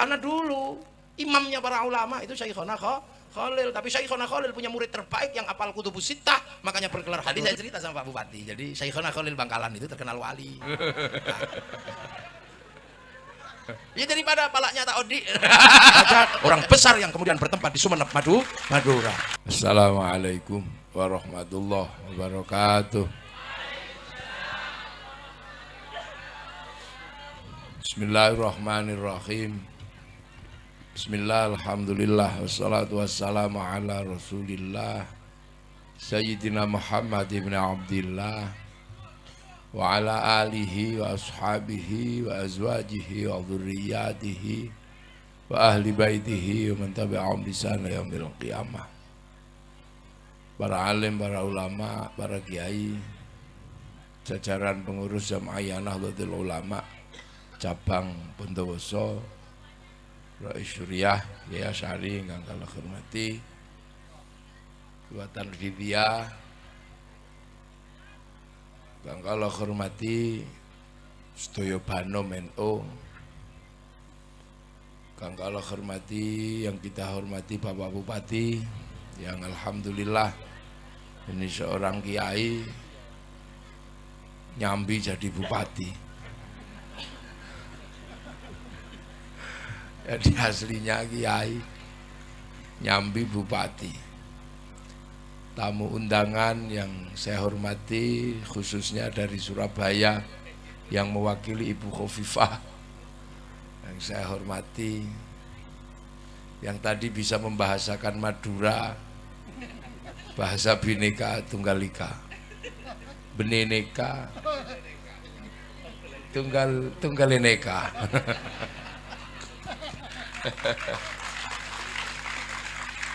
Karena dulu imamnya para ulama itu Syekhona Khalil, tapi Syekhona Khalil punya murid terbaik yang apal Kutubus Sittah, makanya bergelar hadis. Saya cerita sama Pak Bupati. Jadi Syekhona Khalil Bangkalan itu terkenal wali. Ya daripada palaknya tak odi. Orang besar yang kemudian bertempat di Sumeneb, Madura. Assalamualaikum warahmatullahi wabarakatuh. Bismillahirrahmanirrahim. Bismillah, alhamdulillah, wassalatu wassalamu ala rasulillah Sayyidina Muhammad ibn Abdillah wa ala alihi wa ashabihi wa azwajihi wa dhurriyyatihi wa ahli baitihi wa man tabi'ahum bi ihsan ila yaumil qiyamah. Para alim, para ulama, para kiai, jajaran pengurus Jamaah Nahdlatul Ulama cabang Bondowoso, Rais Syuriah, Yaya Syari ingkang kula hormati, Buatan Vidya, ingkang kula hormati, sedaya Banom NU, ingkang kula hormati, yang kita hormati Bapak Bupati, yang alhamdulillah ini seorang kiai nyambi jadi bupati. Jadi aslinya kiai nyambi bupati. Tamu undangan yang saya hormati khususnya dari Surabaya yang mewakili Ibu Khofifah yang saya hormati, yang tadi bisa membahasakan Madura, bahasa Bhinneka Tunggal Ika, Beneneka Tunggalineka.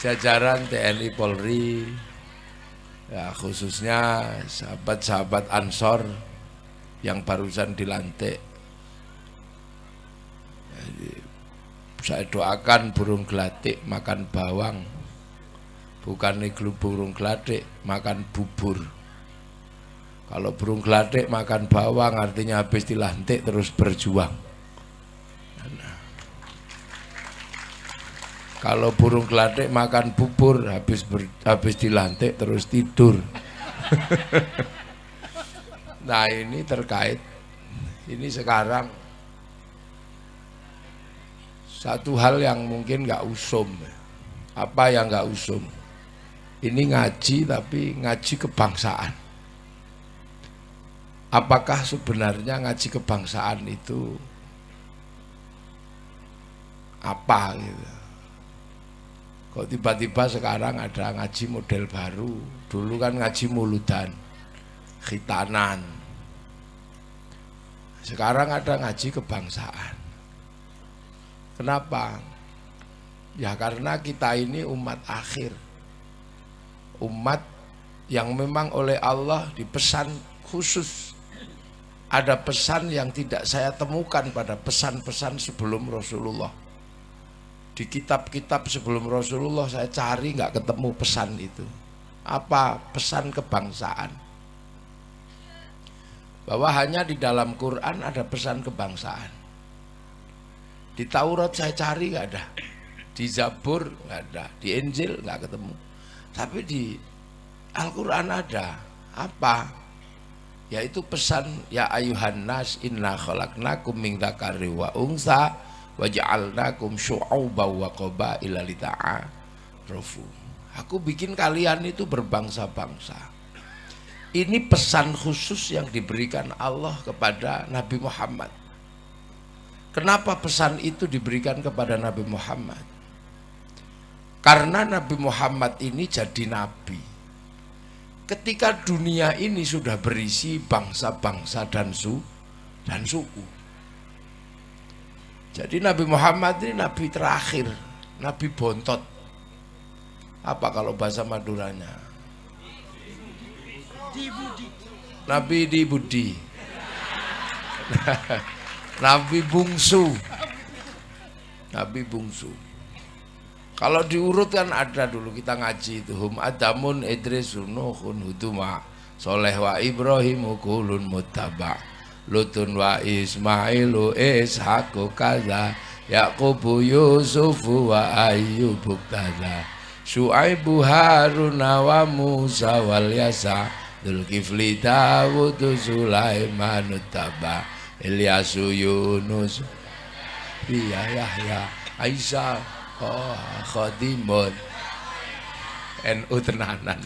Jajaran TNI Polri, ya khususnya sahabat-sahabat Ansor yang barusan dilantik. Jadi, saya doakan burung gelatik makan bawang, bukan iglu burung gelatik makan bubur. Kalau burung gelatik makan bawang artinya habis dilantik terus berjuang. Kalau burung gelatik makan bubur habis dilantik terus tidur. Nah ini terkait, ini sekarang satu hal yang mungkin nggak usum. Apa yang nggak usum? Ini ngaji tapi ngaji kebangsaan. Apakah sebenarnya ngaji kebangsaan itu apa gitu? Kok tiba-tiba sekarang ada ngaji model baru. Dulu kan ngaji muludan, khitanan. Sekarang ada ngaji kebangsaan. Kenapa? Ya karena kita ini umat akhir. Umat yang memang oleh Allah dipesan khusus. Ada pesan yang tidak saya temukan pada pesan-pesan sebelum Rasulullah. Di kitab-kitab sebelum Rasulullah saya cari nggak ketemu pesan itu. Apa pesan kebangsaan? Bahwa hanya di dalam Quran ada pesan kebangsaan. Di Taurat saya cari nggak ada, di Zabur nggak ada, di Injil nggak ketemu. Tapi di Al-Quran ada. Apa? Yaitu pesan ya ayuhan nas inna khalaqnakum min dzakari wa untha waja'alnakum syu'uban wa qabaila lita'arafu. Aku bikin kalian itu berbangsa-bangsa. Ini pesan khusus yang diberikan Allah kepada Nabi Muhammad. Kenapa pesan itu diberikan kepada Nabi Muhammad? Karena Nabi Muhammad ini jadi nabi ketika dunia ini sudah berisi bangsa-bangsa dan suku. Jadi Nabi Muhammad ini nabi terakhir, nabi bontot. Apa kalau bahasa Maduranya? Nabi di budi. Nabi bungsu. Nabi bungsu. Kalau diurut kan ada dulu kita ngaji itu hum adamun idrisun nuhun huduma soleh wa ibrahim kulun muttaba Lutun wa Ismailu Ishaqu kaza Yaqubu Yusufu wa Ayyubu tada Syuaibu Haruna wa Musa wal Yasa Dzulkifli Dawudu Sulaiman Taba Ilyasu Yunus Yahya Aisyah Khadimun NU tenanan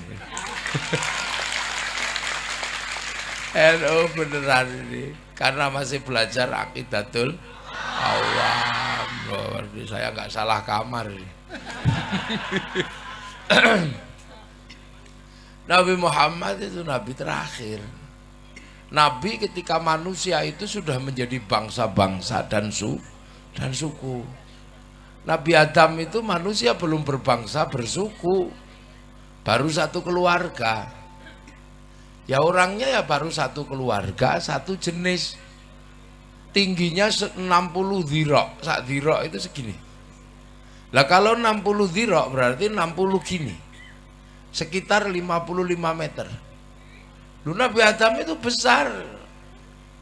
NU beneran ini karena masih belajar Aqidatul Awam. Saya nggak salah kamar ini. Nabi Muhammad itu nabi terakhir. Nabi ketika manusia itu sudah menjadi bangsa-bangsa dan suku. Nabi Adam itu manusia belum berbangsa bersuku, baru satu keluarga. Ya orangnya ya baru satu keluarga, satu jenis. Tingginya 60 dhira'. Sak dhira' itu segini. Lah kalau 60 dhira' berarti 60 gini. Sekitar 55 meter. Lu Nabi Adam itu besar.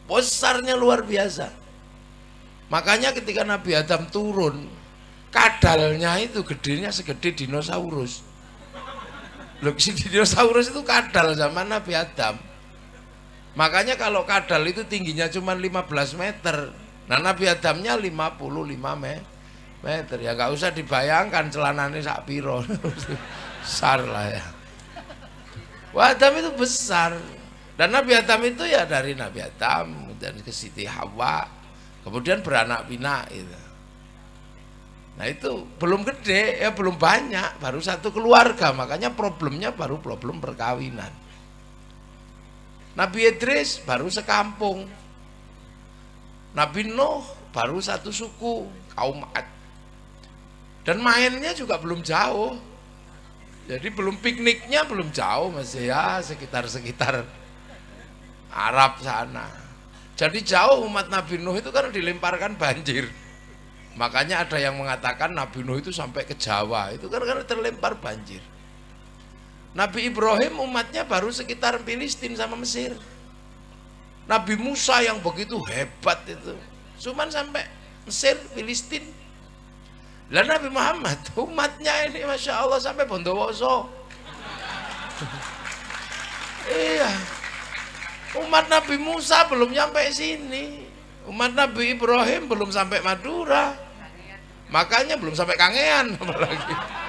Besarnya luar biasa. Makanya ketika Nabi Adam turun, kadalnya itu gedenya segede dinosaurus. Loh, si dinosaurus itu kadal zaman Nabi Adam. Makanya kalau kadal itu tingginya cuma 15 meter. Nah Nabi Adamnya 55 meter. Ya nggak usah dibayangkan celananya sak piro. Besar lah ya. Wah, Adam itu besar. Dan Nabi Adam itu ya dari Nabi Adam dan ke Siti Hawa. Kemudian beranak pinak itu. Nah itu belum gede ya, belum banyak, baru satu keluarga. Makanya problemnya baru problem perkawinan. Nabi Idris baru sekampung. Nabi Nuh baru satu suku, kaum Ad. Dan mainnya juga belum jauh. Jadi belum pikniknya belum jauh, masih ya sekitar Arab sana. Jadi jauh umat Nabi Nuh itu kan dilemparkan banjir. Makanya ada yang mengatakan Nabi Nuh itu sampai ke Jawa, itu kan karena terlempar banjir. Nabi Ibrahim umatnya baru sekitar Filistin sama Mesir. Nabi Musa yang begitu hebat itu cuman sampai Mesir, Filistin. Lah Nabi Muhammad umatnya ini Masya Allah sampai Bondowoso. Iya, umat Nabi Musa belum nyampe sini, umat Nabi Ibrahim belum sampai Madura, makanya belum sampai Kangean apalagi.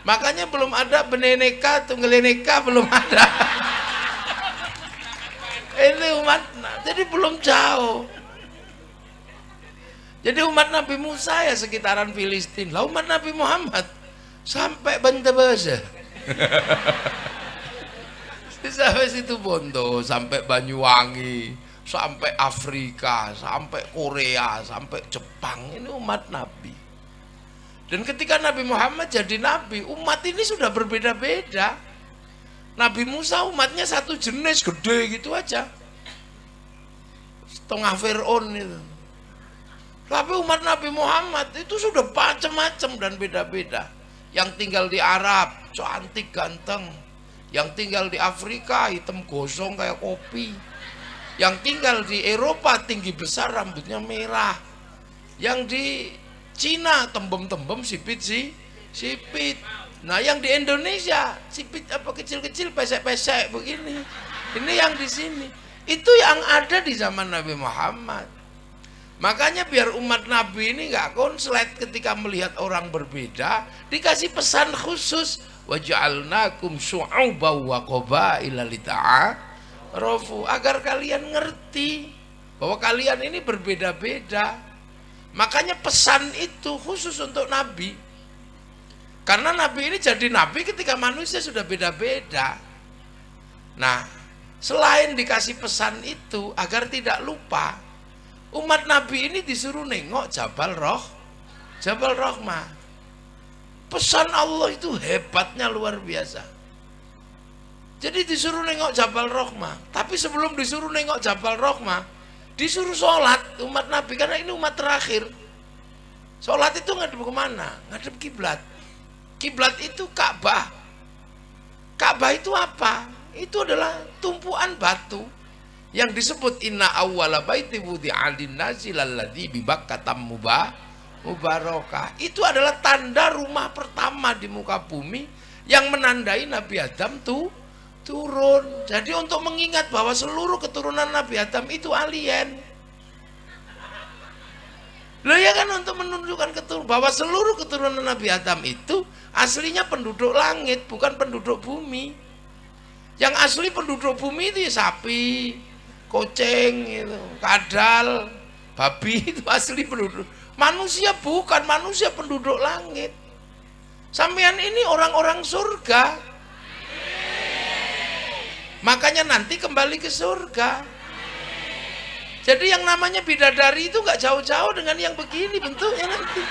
Makanya belum ada beneneka, tunggeleneka belum ada. Ini umat, jadi belum jauh. Jadi umat Nabi Musa ya sekitaran Filistin. Lah umat Nabi Muhammad sampai Bantebasa. Sampai situ Bondo, sampai Banyuwangi, sampai Afrika, sampai Korea, sampai Jepang. Ini umat Nabi. Dan ketika Nabi Muhammad jadi nabi, umat ini sudah berbeda-beda. Nabi Musa umatnya satu jenis, gede gitu aja, setengah Fir'aun itu. Tapi umat Nabi Muhammad itu sudah macam-macam dan beda-beda. Yang tinggal di Arab, cantik ganteng. Yang tinggal di Afrika, hitam gosong kayak kopi. Yang tinggal di Eropa, tinggi besar, rambutnya merah. Yang di Cina tembem-tembem sipit. Nah yang di Indonesia sipit apa kecil-kecil pesek-pesek begini. Ini yang di sini. Itu yang ada di zaman Nabi Muhammad. Makanya biar umat Nabi ini nggak konslet ketika melihat orang berbeda, dikasih pesan khusus, waja'alnakum syu'uban wa qabaila lita'arafu, agar kalian ngerti bahwa kalian ini berbeda-beda. Makanya pesan itu khusus untuk Nabi. Karena Nabi ini jadi Nabi ketika manusia sudah beda-beda. Nah, selain dikasih pesan itu agar tidak lupa, umat Nabi ini disuruh nengok Jabal Rahmah. Pesan Allah itu hebatnya luar biasa. Jadi disuruh nengok Jabal Rahmah. Tapi sebelum disuruh nengok Jabal Rahmah, disuruh sholat umat Nabi, karena ini umat terakhir. Sholat itu ngadep kemana? Ngadep kiblat. Kiblat itu Ka'bah. Ka'bah itu apa? Itu adalah tumpuan batu yang disebut inna awwala baiti wudi'a lin-nasi lalladzi bi Bakkah mubarakah. Itu adalah tanda rumah pertama di muka bumi yang menandai Nabi Adam turun. Jadi untuk mengingat bahwa seluruh keturunan Nabi Adam itu alien. Loh ya kan, untuk menunjukkan bahwa seluruh keturunan Nabi Adam itu aslinya penduduk langit, bukan penduduk bumi. Yang asli penduduk bumi itu ya sapi, kucing, gitu, kadal, babi, itu asli penduduk. Manusia bukan, manusia penduduk langit. Sampean ini orang-orang surga. Makanya nanti kembali ke surga. Jadi yang namanya bidadari itu nggak jauh-jauh dengan yang begini bentuknya nanti.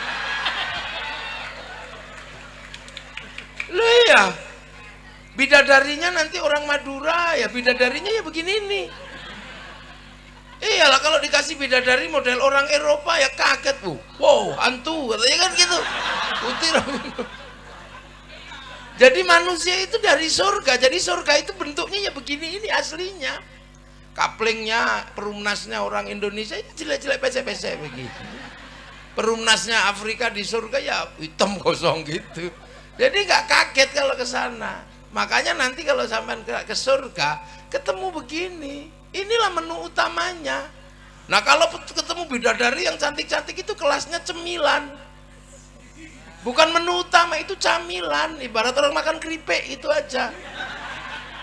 Loh ya, bidadarinya nanti orang Madura, ya bidadarinya ya begini nih. Iyalah, kalau dikasih bidadari model orang Eropa ya kaget, Bu. Wow, hantu katanya kan gitu. Putih. Jadi manusia itu dari surga. Jadi surga itu bentuknya ya begini ini aslinya. Kaplingnya, perumnasnya orang Indonesia itu jelek-jelek pesek-pesek begitu. Perumnasnya Afrika di surga ya hitam kosong gitu. Jadi nggak kaget kalau ke sana. Makanya nanti kalau sampai ke surga ketemu begini. Inilah menu utamanya. Nah kalau ketemu bidadari yang cantik-cantik itu kelasnya cemilan. Bukan menu utama, itu camilan. Ibarat orang makan keripik itu aja.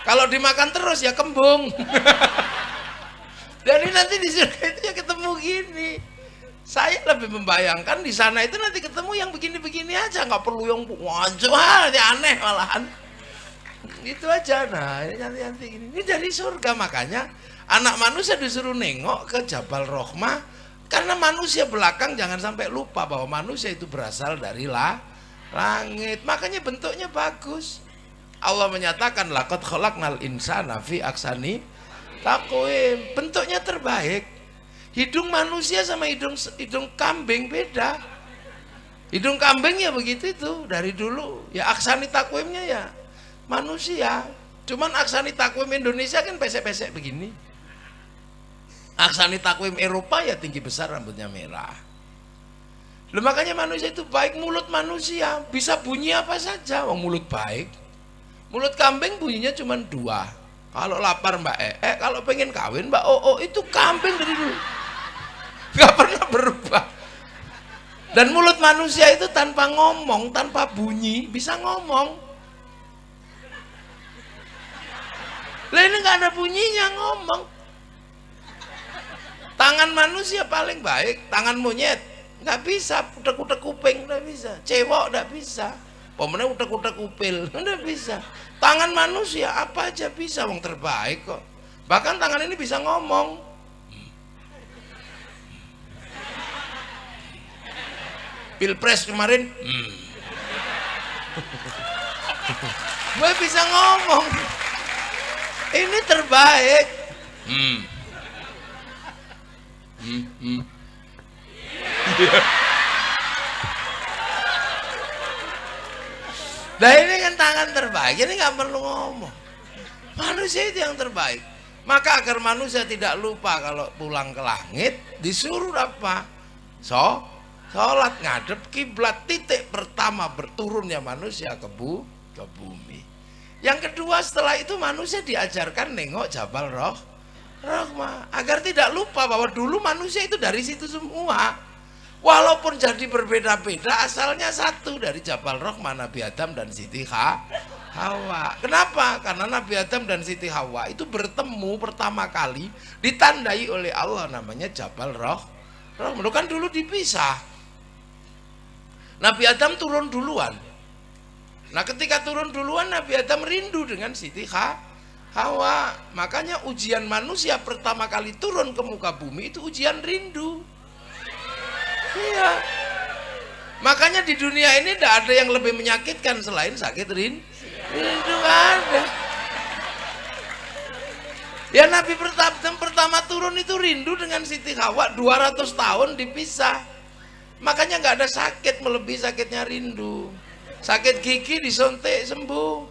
Kalau dimakan terus ya kembung. Jadi nanti di surga itu ya ketemu gini. Saya lebih membayangkan di sana itu nanti ketemu yang begini-begini aja, nggak perlu yang wajah aneh malahan. Itu aja. Nah ini nanti gini. Ini dari surga, makanya anak manusia disuruh nengok ke Jabal Rahmah, karena manusia belakang jangan sampai lupa bahwa manusia itu berasal dari langit. Makanya bentuknya bagus. Allah menyatakan laqad khalaqnal insana fi ahsani taqwim. Bentuknya terbaik. Hidung manusia sama hidung kambing beda. Hidung kambing ya begitu itu dari dulu. Ya ahsani taqwimnya ya manusia. Cuman ahsani taqwim Indonesia kan pesek-pesek begini. Ahsani taqwim Eropa ya tinggi besar, rambutnya merah. Loh, makanya manusia itu baik. Mulut manusia bisa bunyi apa saja, wong mulut baik. Mulut kambing bunyinya cuma 2. Kalau lapar Mbak kalau pengen kawin Mbak itu kambing dari dulu nggak pernah berubah. Dan mulut manusia itu tanpa ngomong, tanpa bunyi bisa ngomong. Lah ini nggak ada bunyinya ngomong. Tangan manusia paling baik, tangan monyet nggak bisa, utek-utek kuping nggak bisa, cewek nggak bisa, pemenang utek-utek kupil nggak bisa. Tangan manusia apa aja bisa, wong terbaik kok. Bahkan tangan ini bisa ngomong. Pilpres kemarin, gue bisa ngomong. Ini terbaik. Nah ini kan tangan terbaik, ini nggak perlu ngomong. Manusia itu yang terbaik. Maka agar manusia tidak lupa kalau pulang ke langit, disuruh apa? Sholat ngadep kiblat. Titik pertama berturunnya manusia ke bumi. Yang kedua setelah itu manusia diajarkan nengok Jabal Rahmah, agar tidak lupa bahwa dulu manusia itu dari situ semua. Walaupun jadi berbeda-beda, asalnya satu, dari Jabal Rahmah, Nabi Adam dan Siti Hawa. Kenapa? Karena Nabi Adam dan Siti Hawa itu bertemu pertama kali ditandai oleh Allah, namanya Jabal Rahmah. Kan dulu dipisah. Nabi Adam turun duluan. Nah ketika turun duluan, Nabi Adam rindu dengan Siti Hawa. Makanya ujian manusia pertama kali turun ke muka bumi itu ujian rindu. Iya. Makanya di dunia ini tidak ada yang lebih menyakitkan selain sakit rindu. Nggak ada. Ya Nabi pertama turun itu rindu dengan Siti Hawa, 200 tahun dipisah. Makanya nggak ada sakit melebihi sakitnya rindu. Sakit gigi disontek sembuh,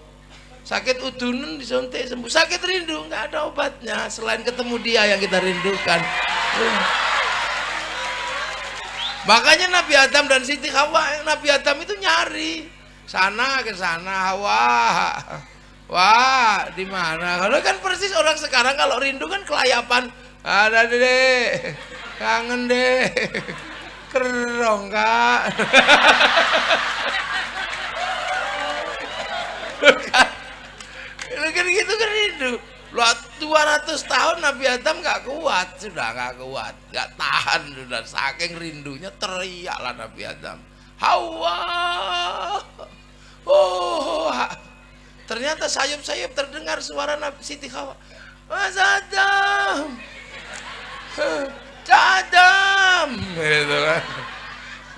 sakit udunan disontek sembuh. Sakit rindu nggak ada obatnya selain ketemu dia yang kita rindukan. Makanya Nabi Adam dan Siti Hawa, Nabi Adam itu nyari sana ke sana, Hawa, wah di mana? Kalau kan persis orang sekarang kalau rindu kan kelayapan, ada deh, kangen deh, kerong kak. Kan gitu kan rindu. Loh, 200 tahun Nabi Adam nggak kuat, sudah nggak kuat, nggak tahan sudah, saking rindunya teriaklah Nabi Adam, Hawa, oh, ternyata sayup-sayup terdengar suara Nabi Siti Hawa, Mas Adam, Adam, gitu kan.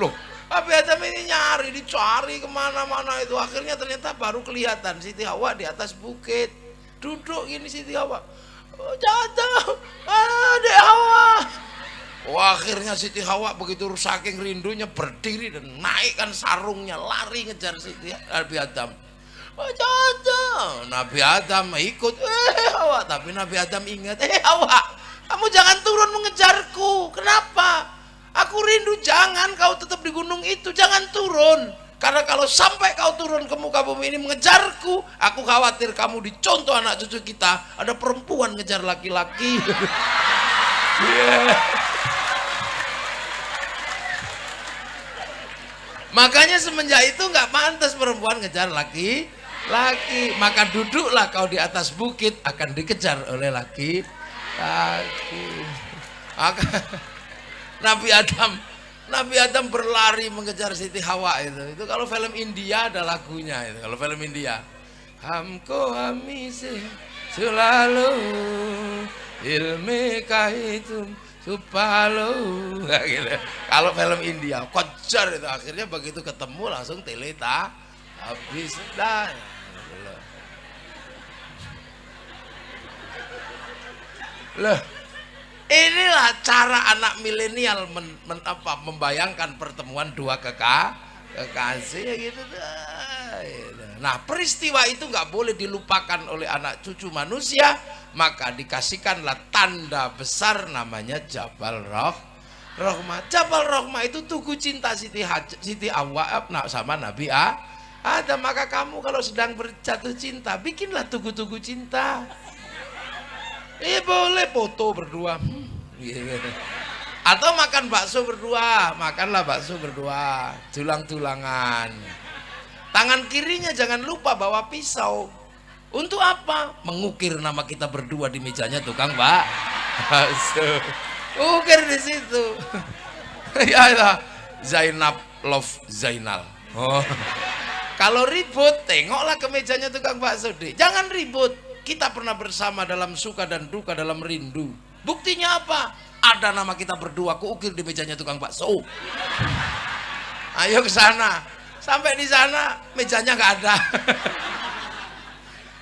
Loh, Nabi Adam ini nyari, dicari kemana-mana itu, akhirnya ternyata baru kelihatan Siti Hawa di atas bukit. Duduk gini Siti Hawa, jatuh, Dek Hawa. Wah, akhirnya Siti Hawa begitu saking rindunya berdiri dan naikkan sarungnya, lari ngejar Siti Nabi Adam. Jatuh, Nabi Adam ikut, Hawa, tapi Nabi Adam ingat, Hawa, kamu jangan turun mengejarku. Kenapa? Aku rindu, jangan kau tetap di gunung itu, jangan turun. Karena kalau sampai kau turun ke muka bumi ini mengejarku, aku khawatir kamu dicontoh anak cucu kita. Ada perempuan ngejar laki-laki. Yeah. Makanya semenjak itu nggak pantas perempuan ngejar laki-laki. Maka duduklah kau di atas bukit, akan dikejar oleh laki-laki. Maka Nabi Adam berlari mengejar Siti Hawa itu. Itu kalau film India ada lagunya itu. Kalau film India, Hamko Hamise selalu ilmi kahitum supalo. Gitu. Kalau film India, kejar itu, akhirnya begitu ketemu langsung teleta habis dah. Loh, inilah cara anak milenial membayangkan pertemuan dua kekasih gitu. Nah, peristiwa itu nggak boleh dilupakan oleh anak cucu manusia, maka dikasihkanlah tanda besar namanya Jabal Rahmah. Jabal Rahmah itu tugu cinta Siti Hawa sama Nabi Adam. Maka kamu kalau sedang berjatuh cinta, bikinlah tugu-tugu cinta. Boleh foto berdua, atau makan bakso berdua, makanlah bakso berdua, tulang-tulangan. Tangan kirinya jangan lupa bawa pisau. Untuk apa? Mengukir nama kita berdua di mejanya tukang bakso. Ukir di situ. Ya, Zainab love Zainal. Oh. Kalau ribut, tengoklah ke mejanya tukang bakso deh. Jangan ribut. Kita pernah bersama dalam suka dan duka, dalam rindu. Buktinya apa? Ada nama kita berdua, kuukir di mejanya tukang bakso. Ayo ke sana. Sampai di sana mejanya nggak ada.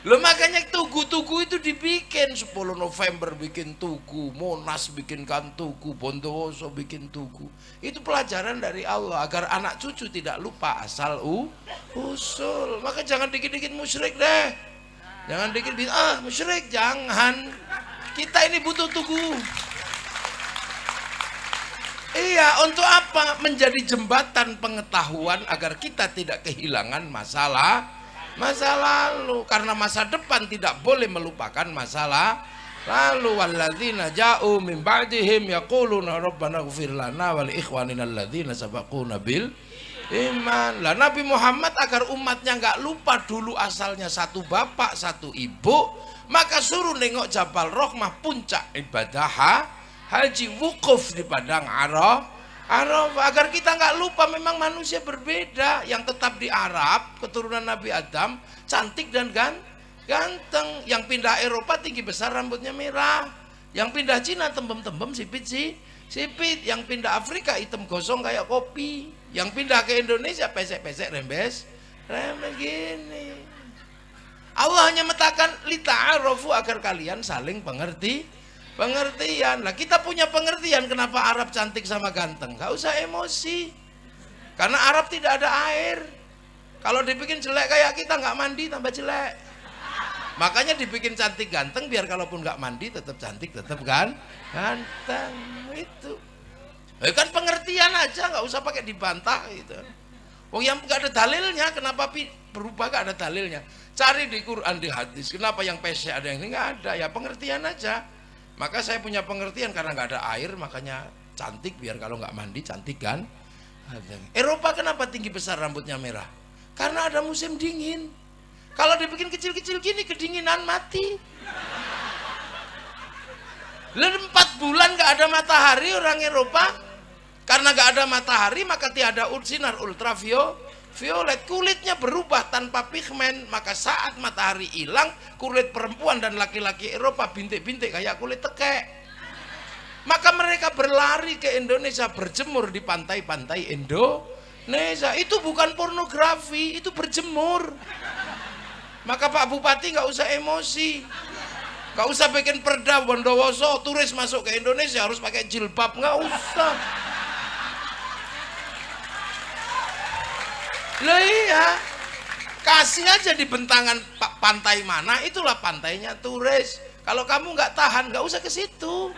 Loh, makanya tugu-tugu itu dibikin. 10 November bikin tugu, Monas bikinkan tugu, Bondowoso bikin tugu. Itu pelajaran dari Allah agar anak cucu tidak lupa asal usul. Maka jangan dikit-dikit musyrik deh. Jangan dikit musyrik, jangan. Kita ini butuh tugu. Iya, untuk apa? Menjadi jembatan pengetahuan agar kita tidak kehilangan masa lalu. Karena masa depan tidak boleh melupakan masa lalu. Walladzina ja'u min ba'dihim yaquluna rabbana ighfir lana wa li ikhwanina alladzina sabaquna bil iman. Lah Nabi Muhammad agar umatnya nggak lupa dulu asalnya satu bapak satu ibu, maka suruh nengok Jabal Rahmah, puncak ibadah haji, wukuf di padang Arafah, agar kita nggak lupa memang manusia berbeda. Yang tetap di Arab keturunan Nabi Adam cantik dan ganteng. Yang pindah Eropa tinggi besar rambutnya merah. Yang pindah Cina tembem-tembem sipit. Yang pindah Afrika hitam gosong kayak kopi. Yang pindah ke Indonesia pesek-pesek rembes gini. Allah hanya metakan lita'arofu agar kalian saling pengertian. Lah kita punya pengertian kenapa Arab cantik sama ganteng. Gak usah emosi. Karena Arab tidak ada air. Kalau dibikin jelek kayak kita nggak mandi tambah jelek. Makanya dibikin cantik ganteng biar kalaupun nggak mandi tetap cantik, tetap ganteng itu. Kan pengertian aja, nggak usah pakai dibantah gitu. Oh yang nggak ada dalilnya, kenapa berubah nggak ada dalilnya? Cari di Quran, di hadis, kenapa yang pesek ada yang ini nggak ada? Ya pengertian aja. Maka saya punya pengertian karena nggak ada air, makanya cantik, biar kalau nggak mandi cantik kan. Eropa kenapa tinggi besar rambutnya merah? Karena ada musim dingin. Kalau dibikin kecil-kecil gini kedinginan mati. 4 bulan nggak ada matahari orang Eropa. Karena nggak ada matahari maka tiada sinar ultraviolet, kulitnya berubah tanpa pigmen. Maka saat matahari hilang, kulit perempuan dan laki-laki Eropa bintik-bintik kayak kulit tekek. Maka mereka berlari ke Indonesia, berjemur di pantai-pantai Indonesia. Itu bukan pornografi, itu berjemur. Maka Pak Bupati nggak usah emosi, nggak usah bikin perda Bondowoso turis masuk ke Indonesia harus pakai jilbab, nggak usah. Loh iya, kasih aja di bentangan pantai mana, itulah pantainya turis. Kalau kamu nggak tahan, nggak usah ke situ.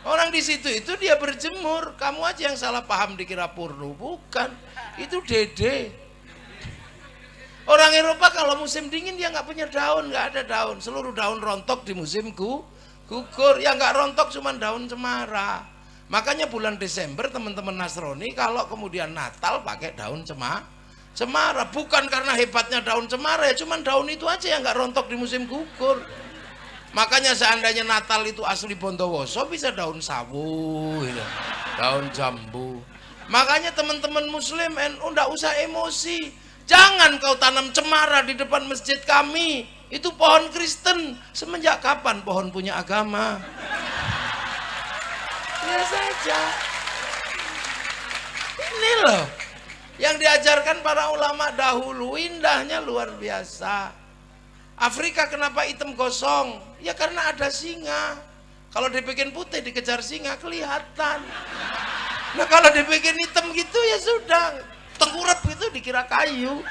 Orang di situ itu dia berjemur, kamu aja yang salah paham dikira porno, bukan. Itu dede. Orang Eropa kalau musim dingin dia nggak punya daun, nggak ada daun. Seluruh daun rontok di musim gugur. Yang nggak rontok cuma daun cemara. Makanya bulan Desember teman-teman Nasrani kalau kemudian Natal pakai daun cemara. Bukan karena hebatnya daun cemara ya, cuma daun itu aja yang nggak rontok di musim gugur. Makanya seandainya Natal itu asli Bondowoso bisa daun sawu, gitu. Daun jambu. Makanya teman-teman Muslim NU nggak usah emosi. Jangan kau tanam cemara di depan masjid kami. Itu pohon Kristen. Semenjak kapan pohon punya agama? Ya saja. Ini loh yang diajarkan para ulama dahulu, indahnya luar biasa. Afrika kenapa hitam gosong? Ya karena ada singa. Kalau dibikin putih dikejar singa kelihatan. Nah kalau dibikin hitam gitu ya sudah, tengkurap itu dikira kayu.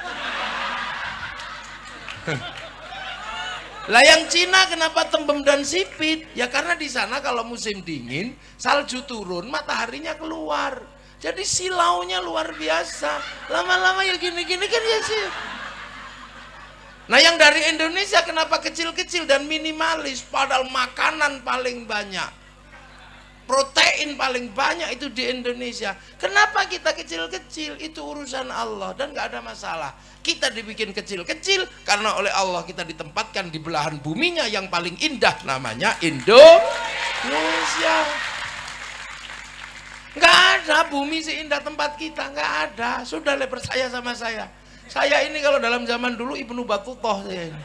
Lah yang Cina kenapa tembem dan sipit? Ya karena di sana kalau musim dingin salju turun, mataharinya keluar. Jadi silaunya luar biasa. Lama-lama ya gini-gini kan ya sih. Nah yang dari Indonesia kenapa kecil-kecil dan minimalis, padahal makanan paling banyak, protein paling banyak itu di Indonesia. Kenapa kita kecil-kecil? Itu urusan Allah dan gak ada masalah. Kita dibikin kecil-kecil karena oleh Allah kita ditempatkan di belahan buminya yang paling indah, namanya Indonesia. Gak ada bumi seindah tempat kita, gak ada. Sudah percaya sama saya. Saya ini kalau dalam zaman dulu Ibnu Battuta saya ini.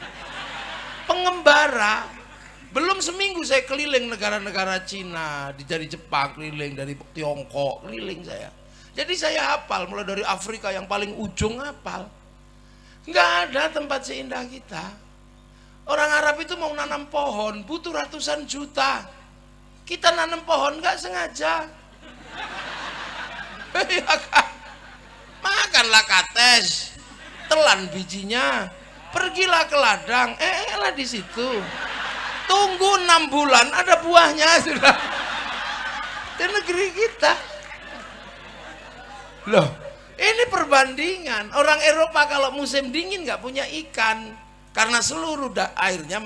Pengembara. Belum seminggu saya keliling negara-negara Cina, dari Jepang keliling, dari Tiongkok keliling saya. Jadi saya hafal mulai dari Afrika yang paling ujung hafal. Nggak ada tempat seindah kita. Orang Arab itu mau nanam pohon butuh ratusan juta. Kita nanam pohon nggak sengaja. Ya kan? Makanlah kates, telan bijinya, pergilah ke ladang, lah di situ. Tunggu 6 bulan ada buahnya sudah. Di negeri kita. Loh, ini perbandingan. Orang Eropa kalau musim dingin nggak punya ikan karena seluruh airnya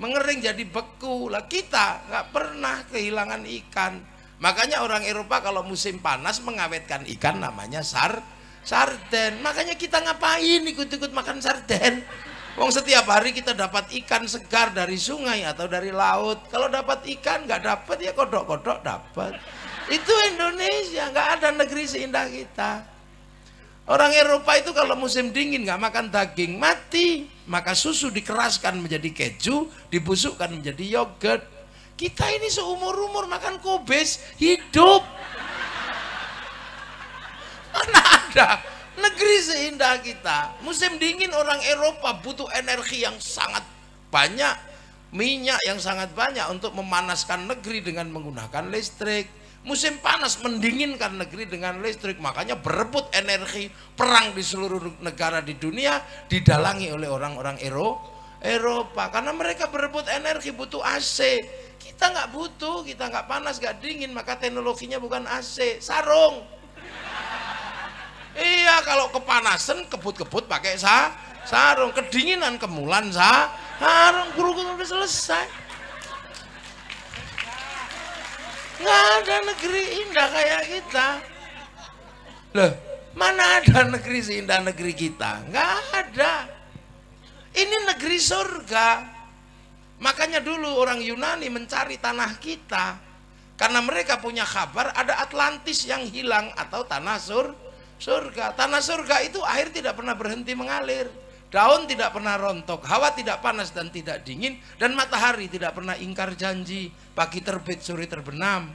mengering jadi beku. Lah kita nggak pernah kehilangan ikan. Makanya orang Eropa kalau musim panas mengawetkan ikan namanya sarden. Makanya kita ngapain ikut-ikut makan sarden? Wong setiap hari kita dapat ikan segar dari sungai atau dari laut. Kalau dapat ikan nggak dapat ya kodok-kodok dapat. Itu Indonesia, nggak ada negeri seindah kita. Orang Eropa itu kalau musim dingin nggak makan daging mati, maka susu dikeraskan menjadi keju, dibusukkan menjadi yogurt. Kita ini seumur-umur makan kobes hidup. Mana ada negeri seindah kita. Musim dingin orang Eropa butuh energi yang sangat banyak, minyak yang sangat banyak untuk memanaskan negeri dengan menggunakan listrik. Musim panas mendinginkan negeri dengan listrik, makanya berebut energi, perang di seluruh negara di dunia didalangi oleh orang-orang Eropa, karena mereka berebut energi, butuh AC. Kita nggak butuh, kita nggak panas, nggak dingin, maka teknologinya bukan AC, sarung. Iya, kalau kepanasan kebut-kebut pakai sarung, kedinginan kemulan sarung, guru-guru udah selesai. Nggak ada negeri indah kayak kita. Loh, mana ada negeri seindah negeri kita? Nggak ada. Ini negeri surga. Makanya dulu orang Yunani mencari tanah kita, karena mereka punya kabar ada Atlantis yang hilang atau tanah surga. Tanah surga itu air tidak pernah berhenti mengalir, daun tidak pernah rontok, hawa tidak panas dan tidak dingin, dan matahari tidak pernah ingkar janji, pagi terbit sore terbenam.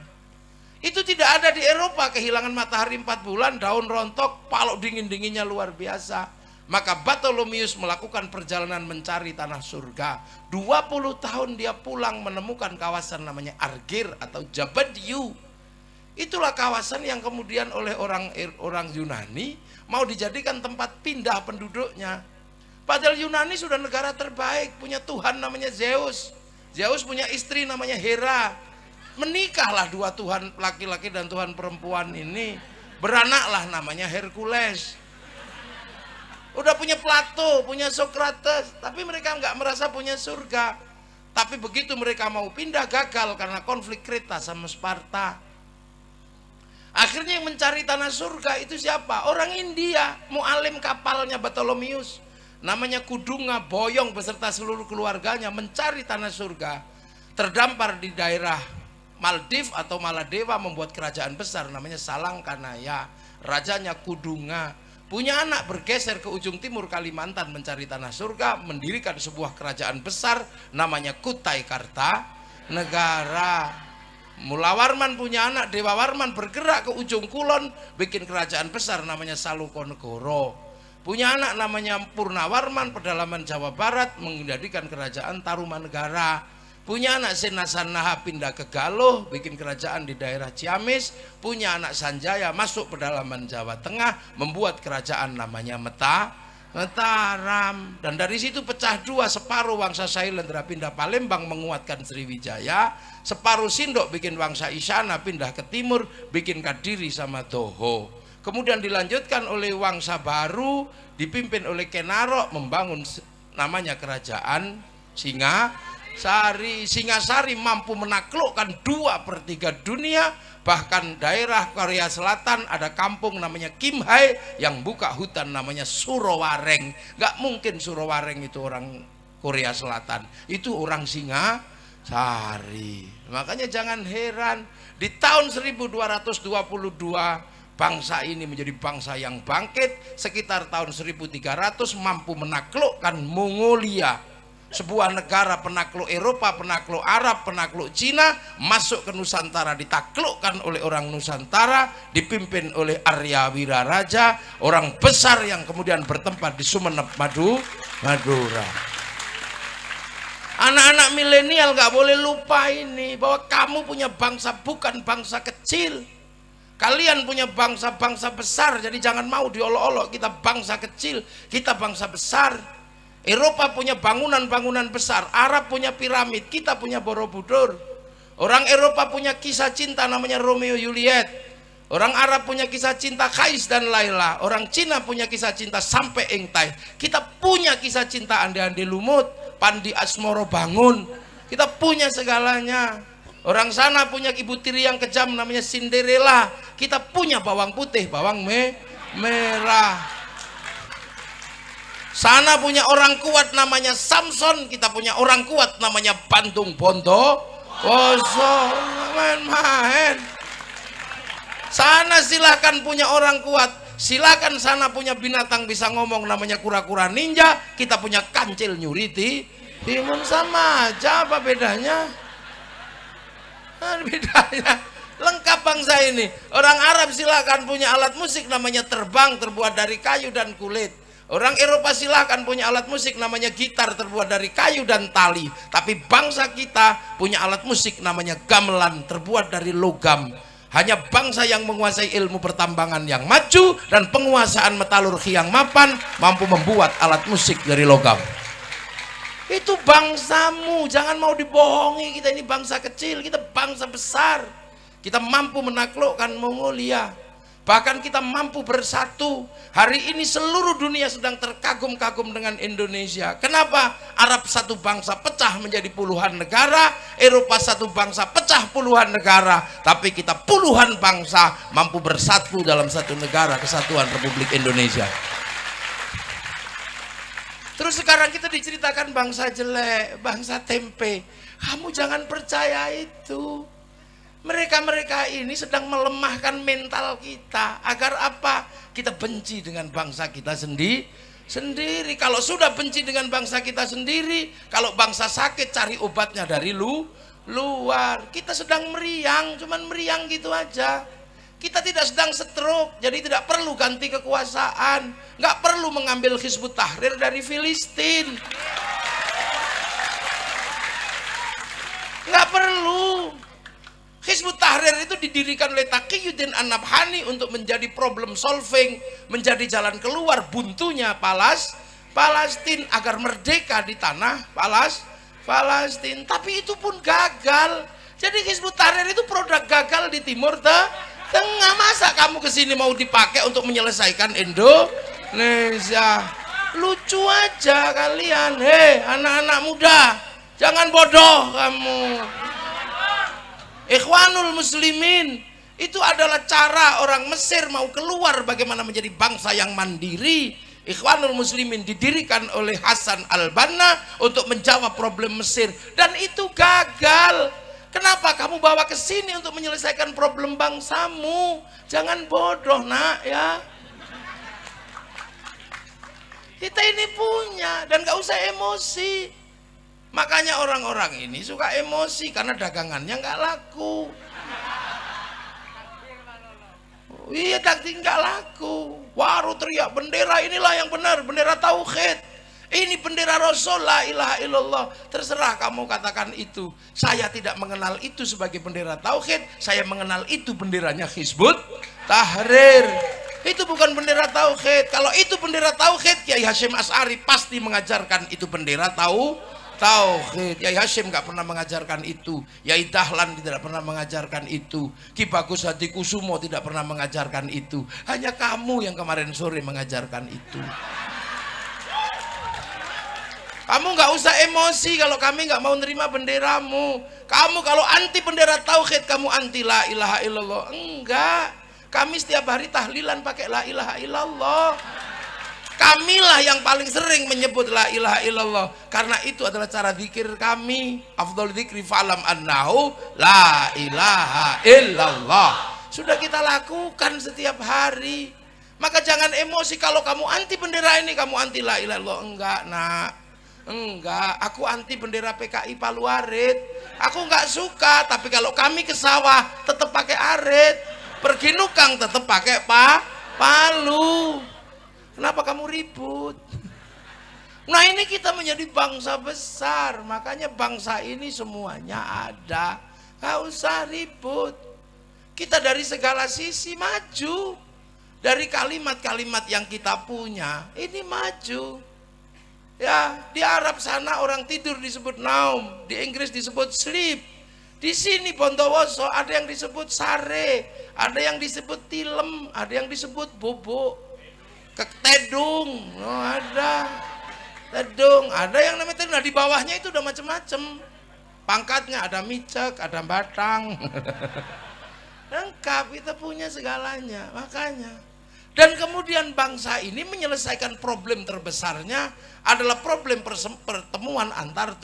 Itu tidak ada di Eropa, kehilangan matahari 4 bulan, daun rontok, palok dingin-dinginnya luar biasa. Maka Bartholomeus melakukan perjalanan mencari tanah surga. 20 tahun dia pulang menemukan kawasan namanya Argir atau Jabadiu. Itulah kawasan yang kemudian oleh orang Yunani mau dijadikan tempat pindah penduduknya. Padahal Yunani sudah negara terbaik, punya Tuhan namanya Zeus. Zeus punya istri namanya Hera. Menikahlah dua Tuhan laki-laki dan Tuhan perempuan ini. Beranaklah namanya Hercules. Udah punya Plato, punya Socrates, tapi mereka nggak merasa punya surga. Tapi begitu mereka mau pindah, gagal karena konflik Kreta sama Sparta. Akhirnya yang mencari tanah surga itu siapa? Orang India, mualim kapalnya Bartholomeus, namanya Kudunga Boyong beserta seluruh keluarganya mencari tanah surga. Terdampar di daerah Maldives atau Maladewa, membuat kerajaan besar namanya Salangkanaya. Rajanya Kudunga. Punya anak, bergeser ke ujung timur Kalimantan mencari tanah surga, mendirikan sebuah kerajaan besar namanya Kutai Kartanegara. Mula Warman punya anak, Dewa Warman bergerak ke ujung kulon, bikin kerajaan besar namanya Salukonegoro. Punya anak namanya Purnawarman, pedalaman Jawa Barat, menjadikan kerajaan Tarumanegara. Punya anak Senasanaha pindah ke Galuh, bikin kerajaan di daerah Ciamis. Punya anak Sanjaya masuk pedalaman Jawa Tengah, membuat kerajaan namanya Mataram. Dan dari situ pecah dua, separuh Wangsa Sailendra pindah Palembang menguatkan Sriwijaya, separuh Sindok bikin Wangsa Isyana pindah ke timur, bikin Kadiri sama Toho. Kemudian dilanjutkan oleh Wangsa Baru dipimpin oleh Kenarok, membangun namanya kerajaan Singasari mampu menaklukkan 2/3 dunia. Bahkan daerah Korea Selatan ada kampung namanya Kimhae yang buka hutan namanya Surowareng. Gak mungkin Surowareng itu orang Korea Selatan, itu orang Singasari. Makanya jangan heran di tahun 1222 bangsa ini menjadi bangsa yang bangkit. Sekitar tahun 1300 mampu menaklukkan Mongolia, sebuah negara penakluk Eropa, penakluk Arab, penakluk Cina, masuk ke Nusantara, ditaklukkan oleh orang Nusantara, dipimpin oleh Arya Wiraraja, orang besar yang kemudian bertempat di Sumeneb, Madura. Anak-anak milenial gak boleh lupa ini, bahwa kamu punya bangsa bukan bangsa kecil. Kalian punya bangsa-bangsa besar, jadi jangan mau diolok-olok. Kita bangsa kecil, kita bangsa besar. Eropa punya bangunan-bangunan besar, Arab punya piramid, kita punya Borobudur. Orang Eropa punya kisah cinta namanya Romeo Juliet. Orang Arab punya kisah cinta Kais dan Laila. Orang Cina punya kisah cinta Sampai Engtai. Kita punya kisah cinta Ande-Ande Lumut, Pandi Asmoro Bangun. Kita punya segalanya. Orang sana punya ibu tiri yang kejam namanya Cinderella. Kita punya bawang putih, bawang merah. Sana punya orang kuat namanya Samson, kita punya orang kuat namanya Bandung Bondowoso. Main-main. Sana silakan punya orang kuat, silakan sana punya binatang bisa ngomong namanya kura-kura ninja, kita punya kancil nyuriti. Timun sama aja, apa bedanya? Bedanya lengkap bangsa ini. Orang Arab silakan punya alat musik namanya terbang, terbuat dari kayu dan kulit. Orang Eropa silahkan punya alat musik namanya gitar, terbuat dari kayu dan tali. Tapi bangsa kita punya alat musik namanya gamelan, terbuat dari logam. Hanya bangsa yang menguasai ilmu pertambangan yang maju dan penguasaan metalurgi yang mapan mampu membuat alat musik dari logam. Itu bangsamu, jangan mau dibohongi. Kita ini bangsa kecil, kita bangsa besar. Kita mampu menaklukkan Mongolia. Bahkan kita mampu bersatu. Hari ini seluruh dunia sedang terkagum-kagum dengan Indonesia. Kenapa? Arab satu bangsa pecah menjadi puluhan negara, Eropa satu bangsa pecah puluhan negara, tapi kita puluhan bangsa mampu bersatu dalam satu negara, kesatuan Republik Indonesia. Terus sekarang kita diceritakan bangsa jelek, bangsa tempe. Kamu jangan percaya itu. Mereka-mereka ini sedang melemahkan mental kita. Agar apa? Kita benci dengan bangsa kita sendiri. Kalau sudah benci dengan bangsa kita sendiri, kalau bangsa sakit cari obatnya dari luar. Kita sedang meriang, cuman meriang gitu aja. Kita tidak sedang stroke, jadi tidak perlu ganti kekuasaan. Nggak perlu mengambil Hizbut Tahrir dari Filistin. Nggak perlu. Hizbut Tahrir itu didirikan oleh Taqiyuddin An-Nabhani untuk menjadi problem solving, menjadi jalan keluar buntunya Palestina agar merdeka di tanah Palestina. Tapi itu pun gagal. Jadi Hizbut Tahrir itu produk gagal di Timur Tengah. Masa kamu kesini mau dipakai untuk menyelesaikan Indonesia? Lucu aja kalian. Hei anak-anak muda, jangan bodoh kamu. Ikhwanul Muslimin itu adalah cara orang Mesir mau keluar bagaimana menjadi bangsa yang mandiri. Ikhwanul Muslimin didirikan oleh Hasan al-Banna untuk menjawab problem Mesir, dan itu gagal. Kenapa kamu bawa ke sini untuk menyelesaikan problem bangsamu? Jangan bodoh nak ya. Kita ini punya, dan gak usah emosi. Makanya orang-orang ini suka emosi karena dagangannya nggak laku. Iya, daging nggak laku. Waru teriak bendera inilah yang benar, bendera tauhid. Ini bendera Rasul, la ilaha illallah. Terserah kamu katakan itu. Saya tidak mengenal itu sebagai bendera tauhid. Saya mengenal itu benderanya Hizbut Tahrir. Itu bukan bendera tauhid. Kalau itu bendera tauhid, Kiai Hasyim Asy'ari pasti mengajarkan itu bendera tauhid. Yai Hasyim nggak pernah mengajarkan itu. Yai Dahlan tidak pernah mengajarkan itu. Ki Bagus Hadi Kusumo tidak pernah mengajarkan itu. Hanya kamu yang kemarin sore mengajarkan itu. Kamu nggak usah emosi kalau kami nggak mau nerima benderamu. Kamu kalau anti bendera tauhid, kamu anti la ilaha illallah. Enggak. Kami setiap hari tahlilan pakai la ilaha illallah. Kamilah yang paling sering menyebut la ilaha illallah, karena itu adalah cara zikir kami. Afdhal dzikri fa'lam annahu la ilaha illallah. Sudah kita lakukan setiap hari. Maka jangan emosi kalau kamu anti bendera ini, kamu anti la ilaha illallah. Enggak nak, enggak. Aku anti bendera PKI Palu Arit. Aku enggak suka, tapi kalau kami ke sawah tetap pakai arit. Pergi nukang tetap pakai palu. Kenapa kamu ribut? Nah ini kita menjadi bangsa besar, makanya bangsa ini semuanya ada. Gak usah ribut. Kita dari segala sisi maju. Dari kalimat-kalimat yang kita punya, ini maju. Ya, di Arab sana orang tidur disebut naum, di Inggris disebut sleep. Di sini Bondowoso ada yang disebut sare, ada yang disebut tilem, ada yang disebut bobo. Tedung, oh ada tedung, ada yang namanya tedung. Nah di bawahnya itu udah macam-macam pangkatnya, ada micek, ada batang. Lengkap, kita punya segalanya. Makanya, dan kemudian bangsa ini menyelesaikan problem terbesarnya adalah problem pertemuan antar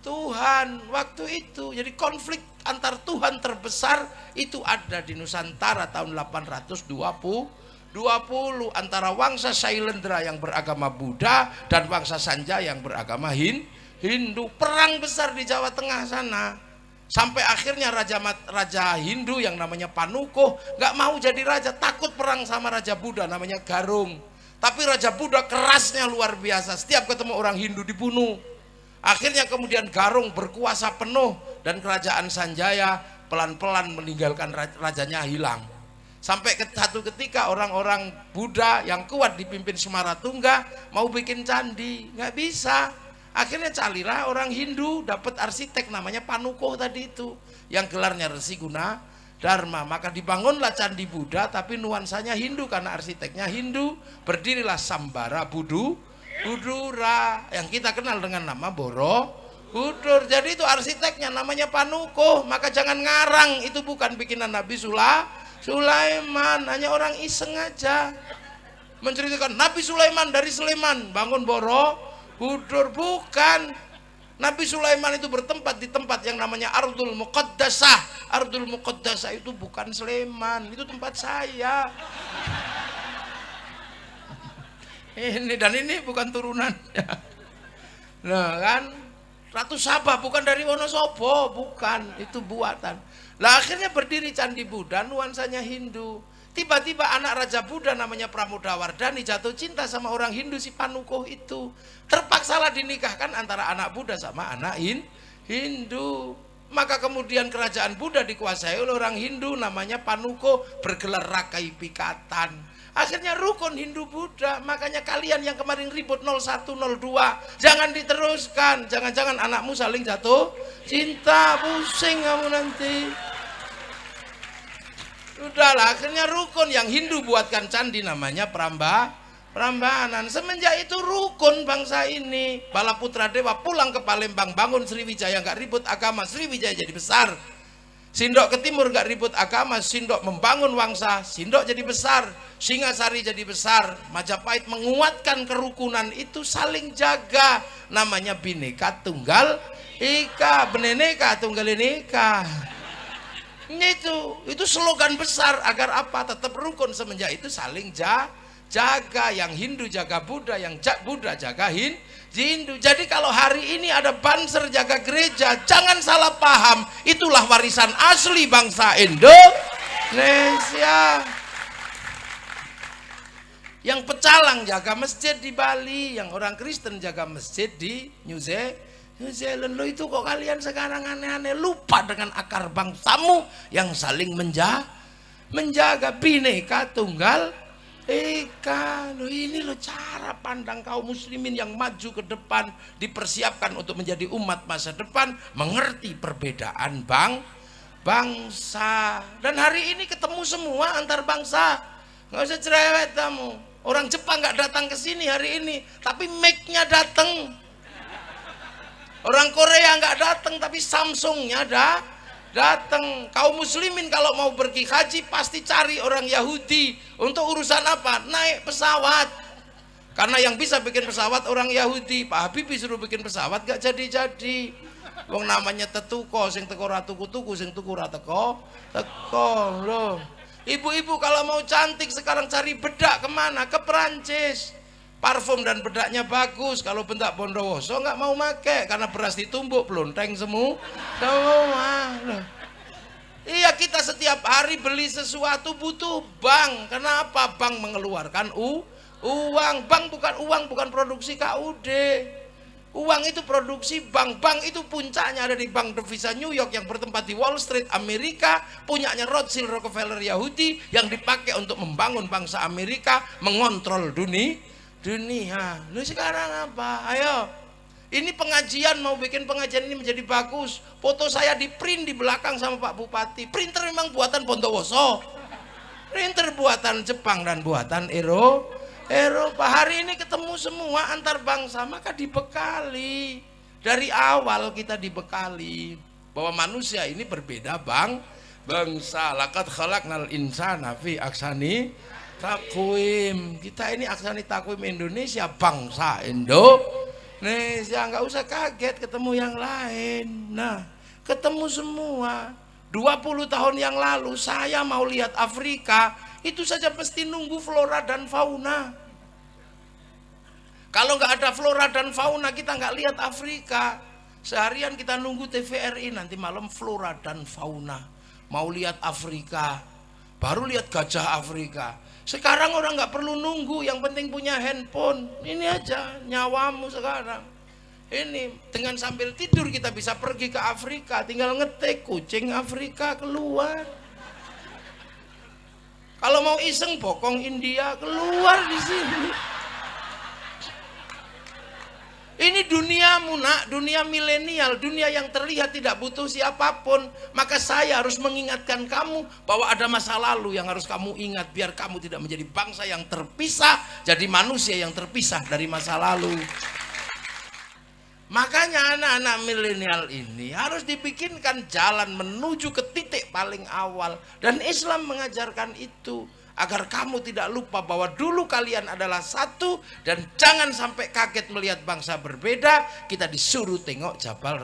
Tuhan waktu itu. Jadi konflik antar Tuhan terbesar itu ada di Nusantara tahun 820 antara Wangsa Sailendra yang beragama Buddha dan Wangsa Sanjaya yang beragama Hindu. Perang besar di Jawa Tengah sana, sampai akhirnya raja Hindu yang namanya Panukuh nggak mau jadi raja, takut perang sama raja Buddha namanya Garung. Tapi raja Buddha kerasnya luar biasa, setiap ketemu orang Hindu dibunuh. Akhirnya kemudian Garung berkuasa penuh dan kerajaan Sanjaya pelan-pelan meninggalkan rajanya hilang. Sampai satu ketika orang-orang Buddha yang kuat dipimpin Semaratungga mau bikin candi, nggak bisa. Akhirnya carilah orang Hindu, dapat arsitek namanya Panukoh tadi itu, yang gelarnya Resi Guna Dharma. Maka dibangunlah Candi Buddha, tapi nuansanya Hindu karena arsiteknya Hindu. Berdirilah Sambara Budura yang kita kenal dengan nama Borobudur. Jadi itu arsiteknya namanya Panukoh. Maka jangan ngarang, itu bukan bikinan Nabi Sulaiman, hanya orang iseng aja menceritakan Nabi Sulaiman dari Sleman bangun Borobudur. Bukan, Nabi Sulaiman itu bertempat di tempat yang namanya Ardul Muqaddasah. Ardul Muqaddasah itu bukan Sleman, itu tempat saya. Ini dan ini bukan turunan. Nah kan, Ratu Sabah bukan dari Wonosobo, bukan, itu buatan. Lah akhirnya berdiri Candi Buddha, nuansanya Hindu. Tiba-tiba anak Raja Buddha namanya Pramodawardhani jatuh cinta sama orang Hindu si Panukoh itu. Terpaksalah dinikahkan antara anak Buddha sama anak Hindu. Maka kemudian kerajaan Buddha dikuasai oleh orang Hindu namanya Panukoh, bergelar Rakai Pikatan. Akhirnya rukun Hindu Buddha. Makanya kalian yang kemarin ribut 01, 02 jangan diteruskan. Jangan-jangan anakmu saling jatuh cinta, pusing kamu nanti. Udahlah, akhirnya rukun yang Hindu buatkan candi namanya Prambanan. Semenjak itu rukun bangsa ini. Balaputra Dewa pulang ke Palembang, bangun Sriwijaya, nggak ribut agama, Sriwijaya jadi besar. Sindok ke timur nggak ribut agama, Sindok membangun Wangsa, Sindok jadi besar. Singasari jadi besar. Majapahit menguatkan kerukunan itu, saling jaga. Namanya Bhinneka Tunggal Ika, Bhinneka Tunggal Ika. Itu slogan besar agar apa? Tetap rukun. Semenjak itu saling jaga. Yang Hindu jaga Buddha, yang Buddha jaga Hindu. Jadi kalau hari ini ada Banser jaga gereja, jangan salah paham, itulah warisan asli bangsa Indonesia. Yang pecalang jaga masjid di Bali, yang orang Kristen jaga masjid di New Zealand. Lo itu kok kalian sekarang aneh-aneh, lupa dengan akar bangsamu yang saling menjaga Bhinneka Tunggal Ika. Lo ini lo cara pandang kaum muslimin yang maju ke depan, dipersiapkan untuk menjadi umat masa depan, mengerti perbedaan bangsa. Dan hari ini ketemu semua antar bangsa, nggak usah cerewet kamu. Orang Jepang nggak datang ke sini hari ini, tapi Mac-nya datang. Orang Korea nggak datang, tapi Samsung-nya datang. Kaum muslimin kalau mau pergi haji pasti cari orang Yahudi. Untuk urusan apa? Naik pesawat. Karena yang bisa bikin pesawat orang Yahudi. Pak Habibie suruh bikin pesawat gak jadi-jadi. Wong namanya tetuko, sing teko ra tuku-tuku, sing tuku ra teko loh. Ibu-ibu kalau mau cantik sekarang cari bedak kemana? Ke Perancis. Parfum dan bedaknya bagus. Kalau bentak Bondowoso nggak mau make karena beras ditumbuk pelonteng semua. Iya, kita setiap hari beli sesuatu butuh bank. Kenapa? Bank mengeluarkan uang. Bank bukan produksi KUD. Uang itu produksi bank. Bank itu puncaknya ada di Bank Devisa New York yang bertempat di Wall Street Amerika, punyanya Rothschild Rockefeller Yahudi, yang dipakai untuk membangun bangsa Amerika, mengontrol dunia. Lu sekarang apa? Ayo, ini pengajian, mau bikin pengajian ini menjadi bagus, foto saya di print di belakang sama Pak Bupati. Printer memang buatan Bondowoso, printer buatan Jepang dan buatan Eropa. Hari ini ketemu semua antar bangsa, maka dibekali. Dari awal kita dibekali bahwa manusia ini berbeda bangsa. Laqad khalaqnal insana fi ahsani takwim. Kita ini aksani takwim Indonesia, bangsa Indonesia. Nggak usah kaget ketemu yang lain. Nah, ketemu semua. 20 tahun yang lalu saya mau lihat Afrika, itu saja mesti nunggu flora dan fauna. Kalau nggak ada flora dan fauna, kita nggak lihat Afrika. Seharian kita nunggu TVRI, nanti malam flora dan fauna. Mau lihat Afrika, baru lihat gajah Afrika. Sekarang orang nggak perlu nunggu, yang penting punya handphone. Ini aja nyawamu sekarang. Ini dengan sambil tidur kita bisa pergi ke Afrika, tinggal ngetik kucing Afrika keluar. Kalau mau iseng bokong India keluar di sini. Ini duniamu nak, dunia milenial, dunia yang terlihat tidak butuh siapapun. Maka saya harus mengingatkan kamu bahwa ada masa lalu yang harus kamu ingat, biar kamu tidak menjadi bangsa yang terpisah, jadi manusia yang terpisah dari masa lalu. Makanya anak-anak milenial ini harus dibikinkan jalan menuju ke titik paling awal. Dan Islam mengajarkan itu, agar kamu tidak lupa bahwa dulu kalian adalah satu. Dan jangan sampai kaget melihat bangsa berbeda. Kita disuruh tengok Jabal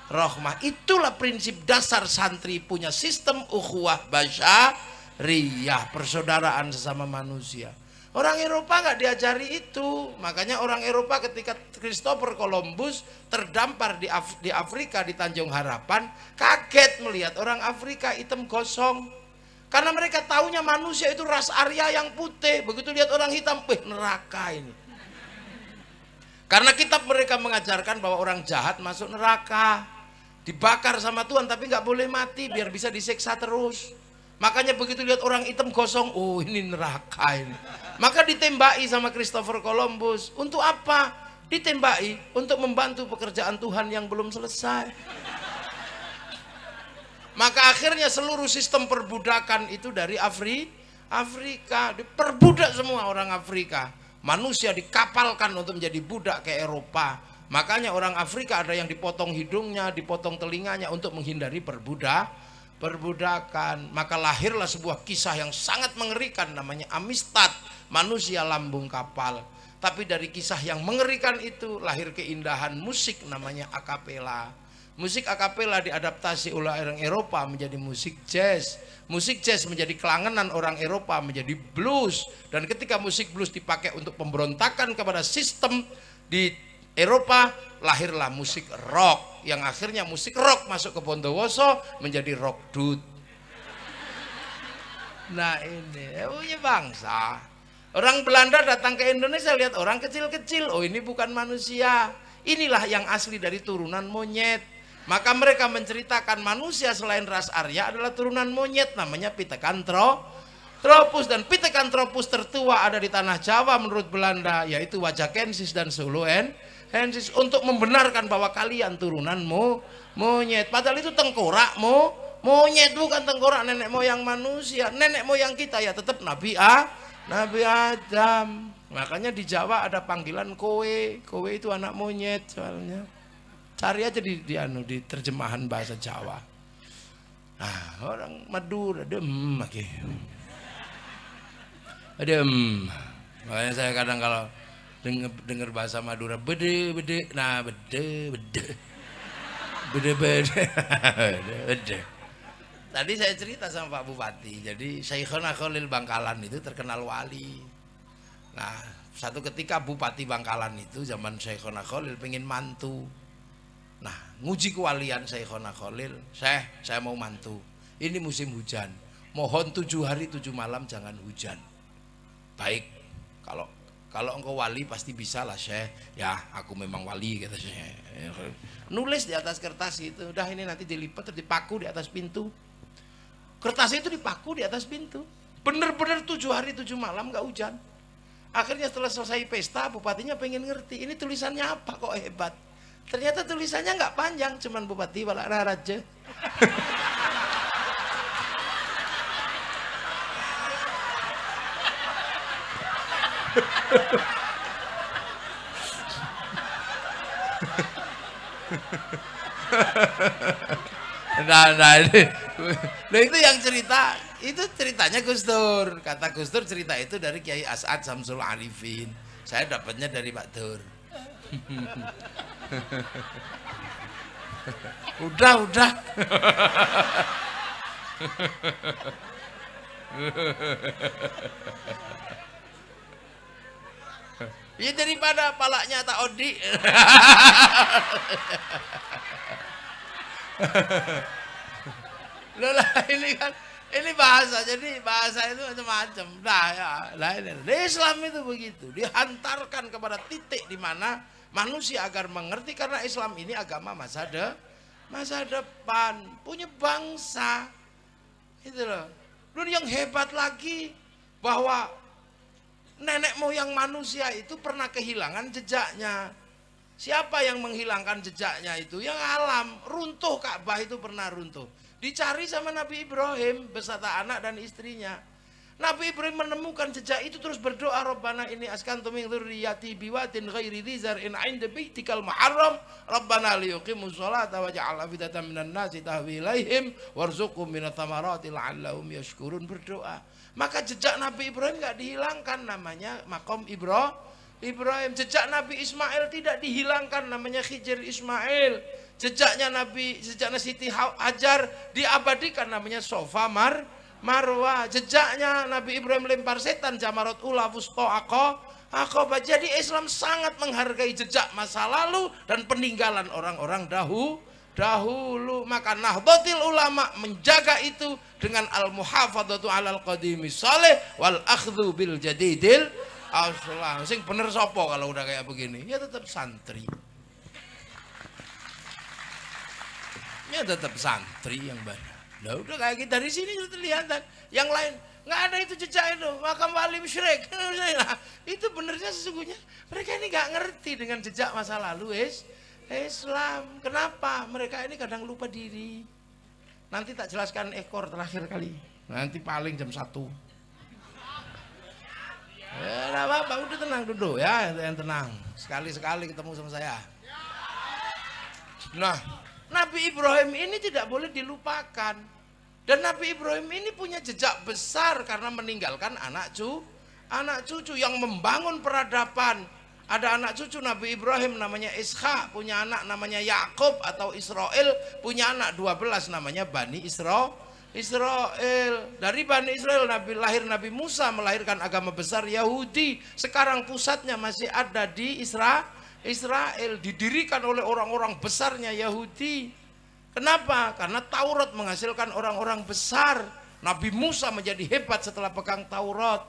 Rahmah. Itulah prinsip dasar santri punya sistem ukhuwah basyariyah, persaudaraan sesama manusia. Orang Eropa nggak diajari itu. Makanya orang Eropa ketika Christopher Columbus terdampar di Afrika, di Tanjung Harapan, kaget melihat orang Afrika hitam gosong. Karena mereka taunya manusia itu ras Arya yang putih. Begitu lihat orang hitam, neraka ini. Karena kitab mereka mengajarkan bahwa orang jahat masuk neraka, dibakar sama Tuhan, tapi nggak boleh mati biar bisa disiksa terus. Makanya begitu lihat orang hitam gosong, oh ini neraka ini. Maka ditembaki sama Christopher Columbus. Untuk apa? Ditembaki untuk membantu pekerjaan Tuhan yang belum selesai. Maka akhirnya seluruh sistem perbudakan itu dari Afrika. Diperbudak semua orang Afrika. Manusia dikapalkan untuk menjadi budak ke Eropa. Makanya orang Afrika ada yang dipotong hidungnya, dipotong telinganya untuk menghindari perbudakan. Maka lahirlah sebuah kisah yang sangat mengerikan, namanya Amistad, manusia lambung kapal. Tapi dari kisah yang mengerikan itu lahir keindahan musik, namanya akapela. Musik akapela diadaptasi oleh orang Eropa menjadi musik jazz. Musik jazz menjadi kelangenan orang Eropa, menjadi blues. Dan ketika musik blues dipakai untuk pemberontakan kepada sistem di Eropa, lahirlah musik rock. Yang akhirnya musik rock masuk ke Bondowoso menjadi rock dut. Nah ini punya bangsa. Orang Belanda datang ke Indonesia, lihat orang kecil-kecil, oh ini bukan manusia. Inilah yang asli dari turunan monyet. Maka mereka menceritakan manusia selain ras Arya adalah turunan monyet, namanya Pithecanthropus. Dan Pithecanthropus tertua ada di tanah Jawa menurut Belanda, yaitu Wajakensis dan Soloensis, untuk membenarkan bahwa kalian turunan monyet. Padahal itu tengkorak monyet, bukan tengkorak nenek moyang manusia. Nenek moyang kita ya tetap Nabi Adam. Makanya di Jawa ada panggilan kowe. Kowe itu anak monyet soalnya. Cari aja di terjemahan bahasa Jawa. Nah, orang Madura lagi. Makanya saya kadang kalau dengar bahasa Madura bede. Nah, bede. Tadi saya cerita sama Pak Bupati. Jadi Syekhona Khalil Bangkalan itu terkenal wali. Nah, satu ketika Bupati Bangkalan itu zaman Syekhona Khalil pengen mantu. Nah, nguji kewalian Syekhona Khalil, saya mau mantu. Ini musim hujan. Mohon 7 hari 7 malam jangan hujan. Baik, kalau engkau wali pasti bisa lah Syekh. Ya, aku memang wali kata Syekh. Nulis di atas kertas itu, udah ini nanti dilipat terus dipaku di atas pintu. Kertas itu dipaku di atas pintu. Bener-bener 7 hari 7 malam gak hujan. Akhirnya setelah selesai pesta, bupatinya pengen ngerti, ini tulisannya apa kok hebat. Ternyata tulisannya nggak panjang, cuman Bupati Balak Raja. Nah itu yang cerita, itu ceritanya Gus Dur. Kata Gus Dur cerita itu dari Kiai As'ad Samsul Arifin. Saya dapatnya dari Pak Dur. Udah. Ya daripada palaknya tak odi. Loh ini kan ini bahasa, jadi bahasa itu macam-macam. Islam itu begitu, dihantarkan kepada titik di mana manusia agar mengerti, karena Islam ini agama masa depan, punya bangsa. Itu loh. Dan yang hebat lagi bahwa nenek moyang manusia itu pernah kehilangan jejaknya. Siapa yang menghilangkan jejaknya itu? Yang alam. Runtuh, Ka'bah itu pernah runtuh. Dicari sama Nabi Ibrahim beserta anak dan istrinya. Nabi Ibrahim menemukan jejak itu terus berdoa, Rabbana ini askantu min dzurriyyati biwadin ghairi dzi zar'in 'inda baitikal muharram Rabbana liyuqimus sholata waj'al afidatan minan nasi tahwi ilaihim warzuqhum minats thamarati la'allahum yashkurun. Berdoa. Maka jejak Nabi Ibrahim enggak dihilangkan, namanya maqam Ibrahim. Jejak Nabi Ismail tidak dihilangkan, namanya Khijr Ismail. Jejaknya Siti Hajar diabadikan, namanya Sofa Marwah. Jejaknya Nabi Ibrahim lempar setan, Jamarat Ula Wusto Aqabah. Jadi Islam sangat menghargai jejak masa lalu dan peninggalan orang-orang dahulu. Maka Nahdlatul Ulama menjaga itu dengan al-muhafadzatu 'alal qadimi shalih wal akhdhu bil jadidil aslah. Sing bener sopo kalau udah kayak begini? Ya tetap santri. Ya tetap santri yang benar. Nah udah kayak kita dari sini sudah terlihat. Yang lain nggak ada itu jejak itu. Makam wali musyrik. Nah, itu benernya sesungguhnya mereka ini nggak ngerti dengan jejak masa lalu Islam. Kenapa? Mereka ini kadang lupa diri. Nanti tak jelaskan ekor terakhir kali. Nanti paling jam 1. Ya, enggak apa-apa, udah tenang duduk ya, yang tenang. Sekali-sekali ketemu sama saya. Nah, Nabi Ibrahim ini tidak boleh dilupakan. Dan Nabi Ibrahim ini punya jejak besar karena meninggalkan anak cucu yang membangun peradaban. Ada anak cucu Nabi Ibrahim namanya Ishak, punya anak namanya Yakub atau Israel, punya anak 12 namanya Bani Israel. Dari Bani Israel lahir Nabi Musa, melahirkan agama besar Yahudi. Sekarang pusatnya masih ada di Israel, didirikan oleh orang-orang besarnya Yahudi. Kenapa? Karena Taurat menghasilkan orang-orang besar. Nabi Musa menjadi hebat setelah pegang Taurat.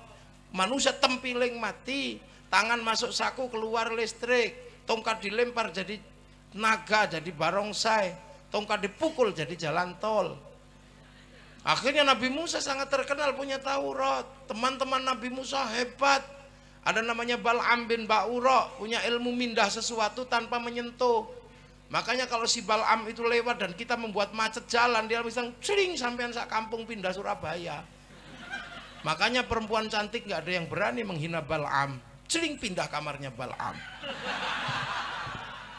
Manusia tempiling mati, tangan masuk saku keluar listrik, tongkat dilempar jadi naga, jadi barongsai, tongkat dipukul jadi jalan tol. Akhirnya Nabi Musa sangat terkenal punya Taurat. Teman-teman Nabi Musa hebat. Ada namanya Bal'am bin Ba'ura, punya ilmu mindah sesuatu tanpa menyentuh. Makanya kalau si Bal'am itu lewat dan kita membuat macet jalan, dia bisa cering sampean sak kampung pindah Surabaya. Makanya perempuan cantik nggak ada yang berani menghina Bal'am. Cering pindah kamarnya Bal'am.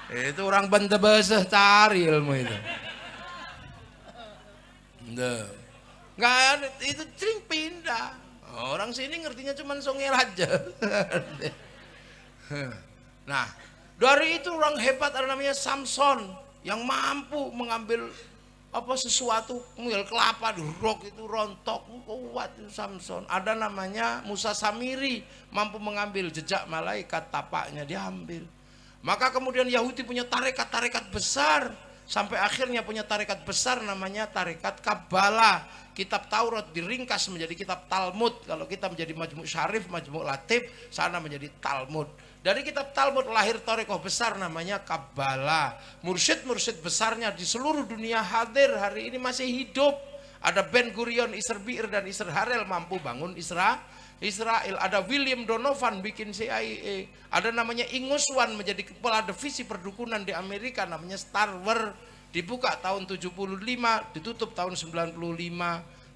Itu orang bente-bese cari ilmu itu. Nggak ada, itu cering pindah. Orang sini ngertinya cuma songir aja. Nah, dari itu orang hebat ada namanya Samson yang mampu mengambil sesuatu, mengambil kelapa dirok itu rontok, kuat itu Samson. Ada namanya Musa Samiri, mampu mengambil jejak malaikat, tapaknya diambil. Maka kemudian Yahudi punya tarekat-tarekat besar, sampai akhirnya punya tarekat besar namanya tarekat Kabbalah. Kitab Taurat diringkas menjadi kitab Talmud. Kalau kita menjadi Majmu' Syarif, Majmu' Latif, sana menjadi Talmud. Dari kitab Talmud lahir tarekat besar namanya Kabbalah. Mursyid-mursyid besarnya di seluruh dunia hadir, hari ini masih hidup. Ada Ben Gurion, Isser Bir dan Isser Harel mampu bangun Israel. Ada William Donovan bikin CIA. Ada namanya Inguswan menjadi kepala divisi perdukunan di Amerika namanya Star Wars. Dibuka tahun 75, ditutup tahun 95.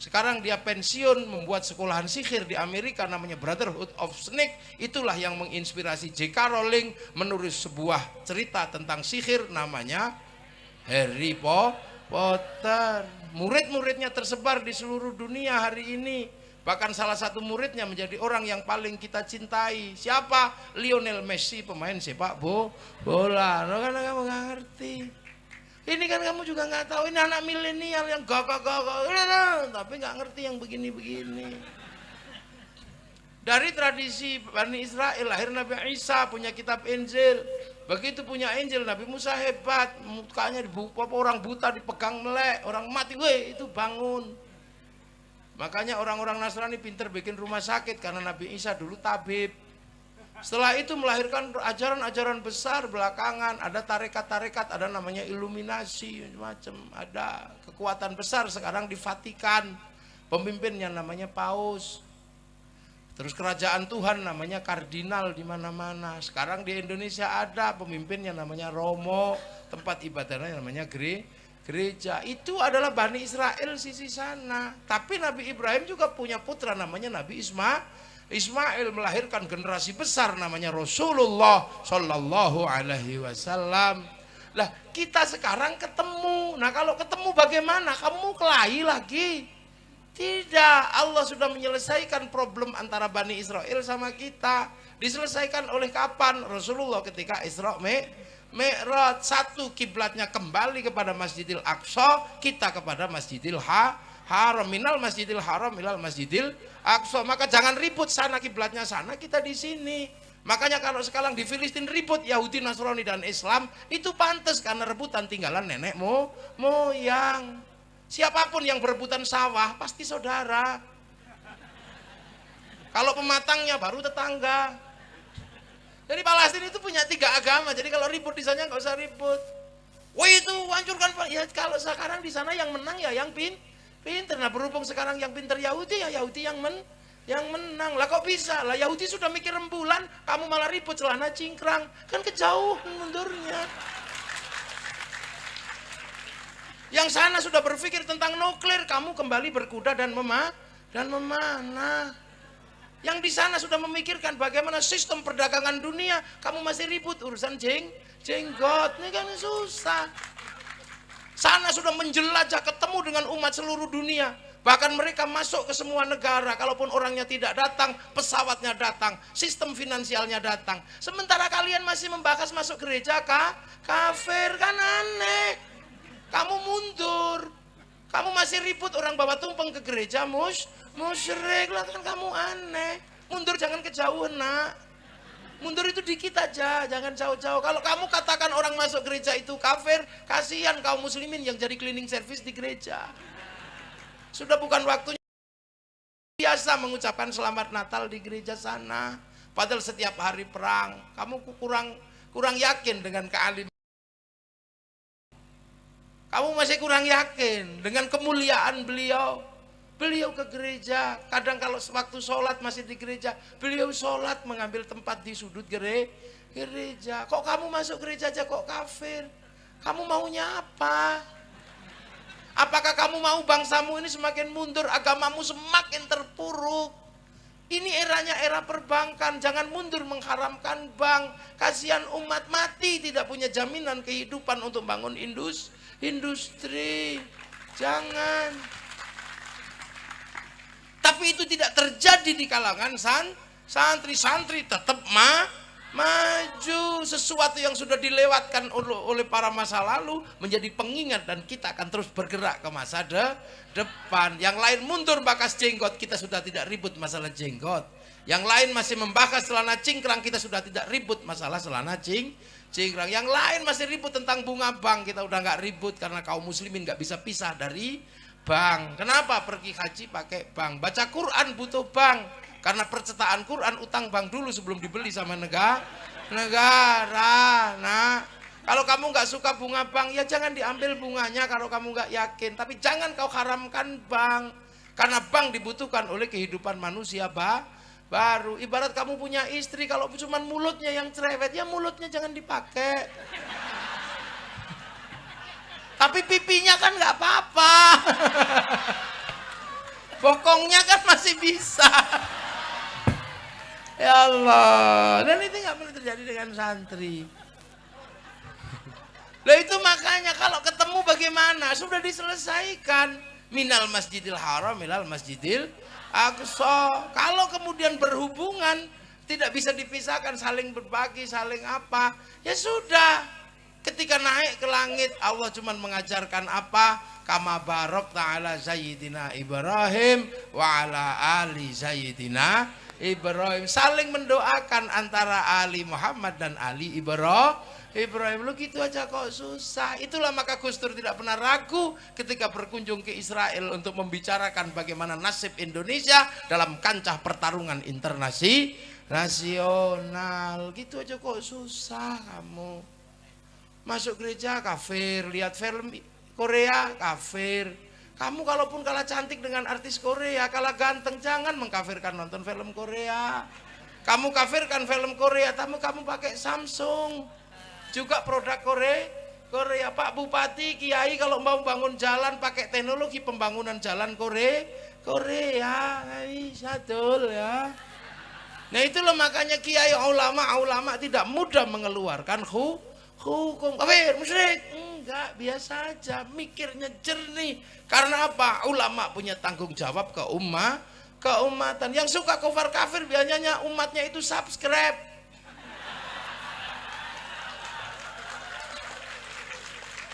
Sekarang dia pensiun, membuat sekolahan sihir di Amerika namanya Brotherhood of Snake. Itulah yang menginspirasi J.K. Rowling menulis sebuah cerita tentang sihir namanya Harry Potter. Murid-muridnya tersebar di seluruh dunia hari ini. Bahkan salah satu muridnya menjadi orang yang paling kita cintai. Siapa? Lionel Messi, pemain sepak bola. Kan kamu nggak ngerti. Ini kan kamu juga nggak tahu, ini anak milenial yang gagah, tapi nggak ngerti yang begini-begini. Dari tradisi Bani Israel lahir Nabi Isa, punya kitab Injil. Begitu punya Injil, Nabi Musa hebat, mukanya dibuka, orang buta dipegang melek, orang mati, itu bangun. Makanya orang-orang Nasrani pinter bikin rumah sakit karena Nabi Isa dulu tabib. Setelah itu melahirkan ajaran-ajaran besar belakangan, ada tarekat-tarekat, ada namanya iluminasi, macam ada kekuatan besar sekarang di Vatikan. Pemimpinnya namanya Paus. Terus kerajaan Tuhan namanya kardinal di mana-mana. Sekarang di Indonesia ada pemimpin yang namanya Romo, tempat ibadahnya namanya gereja. Itu adalah Bani Israel sisi sana. Tapi Nabi Ibrahim juga punya putra namanya Nabi Ismail, melahirkan generasi besar namanya Rasulullah Shallallahu Alaihi Wasallam. Lah kita sekarang ketemu. Nah kalau ketemu bagaimana? Kamu kelahi lagi? Tidak, Allah sudah menyelesaikan problem antara Bani Israel sama kita. Diselesaikan oleh kapan? Rasulullah ketika Isra Mi'raj. Satu, kiblatnya kembali kepada Masjidil Aqsa, kita kepada Masjidil Haram. Minal Masjidil Haram ilal Masjidil Aqsa. Maka jangan ribut, sana kiblatnya sana, kita di sini. Makanya kalau sekarang di Filistin ribut Yahudi, Nasrani dan Islam, itu pantas karena rebutan tinggalan nenek moyang. Siapapun yang berebutan sawah pasti saudara. Kalau pematangnya baru tetangga. Jadi Palestina itu punya 3 agama. Jadi kalau ribut di sana nggak usah ribut. Wah itu hancurkan. Ya kalau sekarang di sana yang menang ya yang pinter. Nah berhubung sekarang yang pinter Yahudi ya Yahudi yang menang. Lah kok bisa? Lah Yahudi sudah mikir rembulan, kamu malah ribut celana cingkrang. Kan kejauhan mundurnya. Yang sana sudah berpikir tentang nuklir, kamu kembali berkuda dan memanah. Yang di sana sudah memikirkan bagaimana sistem perdagangan dunia, kamu masih ribut urusan jenggot. Ini kan susah. Sana sudah menjelajah, ketemu dengan umat seluruh dunia. Bahkan mereka masuk ke semua negara. Kalaupun orangnya tidak datang, pesawatnya datang, sistem finansialnya datang. Sementara kalian masih membahas masuk gereja kafir, kan aneh. Kamu mundur, kamu masih ribut orang bawa tumpeng ke gereja musyrik lah, kan kamu aneh. Mundur jangan kejauhan nak, mundur itu dikit aja, jangan jauh-jauh. Kalau kamu katakan orang masuk gereja itu kafir, kasihan kaum muslimin yang jadi cleaning service di gereja. Sudah bukan waktunya biasa mengucapkan selamat Natal di gereja sana, padahal setiap hari perang. Kamu kurang yakin dengan kealiman. Kamu masih kurang yakin dengan kemuliaan beliau. Beliau ke gereja, kadang kalau waktu sholat masih di gereja, beliau sholat mengambil tempat di sudut gereja. Kok kamu masuk gereja aja kok kafir? Kamu maunya apa? Apakah kamu mau bangsamu ini semakin mundur, agamamu semakin terpuruk? Ini eranya era perbankan, jangan mundur mengharamkan bank. Kasihan umat mati tidak punya jaminan kehidupan untuk bangun industri. Jangan. Tapi itu tidak terjadi di kalangan santri tetap maju. Sesuatu yang sudah dilewatkan oleh para masa lalu menjadi pengingat, dan kita akan terus bergerak ke masa depan. Yang lain mundur bakas jenggot, kita sudah tidak ribut masalah jenggot. Yang lain masih membahas celana cingkrang, kita sudah tidak ribut masalah celana cingkrang. Yang lain masih ribut tentang bunga bank, kita udah nggak ribut karena kaum muslimin nggak bisa pisah dari bank. Kenapa? Pergi haji pakai bank, baca Quran butuh bank, karena percetakan Quran utang bank dulu sebelum dibeli sama negara. Nah, kalau kamu nggak suka bunga bank, ya jangan diambil bunganya kalau kamu nggak yakin. Tapi jangan kau haramkan bank, karena bank dibutuhkan oleh kehidupan manusia baru. Ibarat kamu punya istri, kalau cuma mulutnya yang cerewet, ya mulutnya jangan dipakai. Tapi pipinya kan nggak apa-apa. Bokongnya kan masih bisa. Ya Allah. Dan itu nggak boleh terjadi dengan santri. Lah itu makanya kalau ketemu bagaimana? Sudah diselesaikan. Minal Masjidil Haram ilal Masjidil Aqsa. Kalau kemudian berhubungan tidak bisa dipisahkan, saling berbagi, saling apa, ya sudah. Ketika naik ke langit, Allah cuma mengajarkan apa? Kama barok ta'ala Sayyidina Ibrahim wa ala ali Sayyidina Ibrahim. Saling mendoakan antara Ali Muhammad dan Ali Ibrahim. Lu gitu aja kok susah. Itulah maka Gus Dur tidak pernah ragu ketika berkunjung ke Israel untuk membicarakan bagaimana nasib Indonesia dalam kancah pertarungan nasional. Gitu aja kok susah kamu. Masuk gereja kafir, lihat film Korea kafir, Kamu kalaupun kalah cantik dengan artis Korea, kalah ganteng, jangan mengkafirkan nonton film Korea. Kamu kafirkan film Korea, tapi kamu pakai Samsung. Juga produk Korea. Pak Bupati, Kiai kalau mau bangun jalan pakai teknologi pembangunan jalan Korea. Bisa dul ya. Nah itu loh makanya Kiai ulama tidak mudah mengeluarkan hukum. Kafir, musyrik. Enggak, biasa aja, mikirnya jernih. Karena apa? Ulama punya tanggung jawab ke keumatan. Yang suka kufar kafir biasanya umatnya itu subscribe.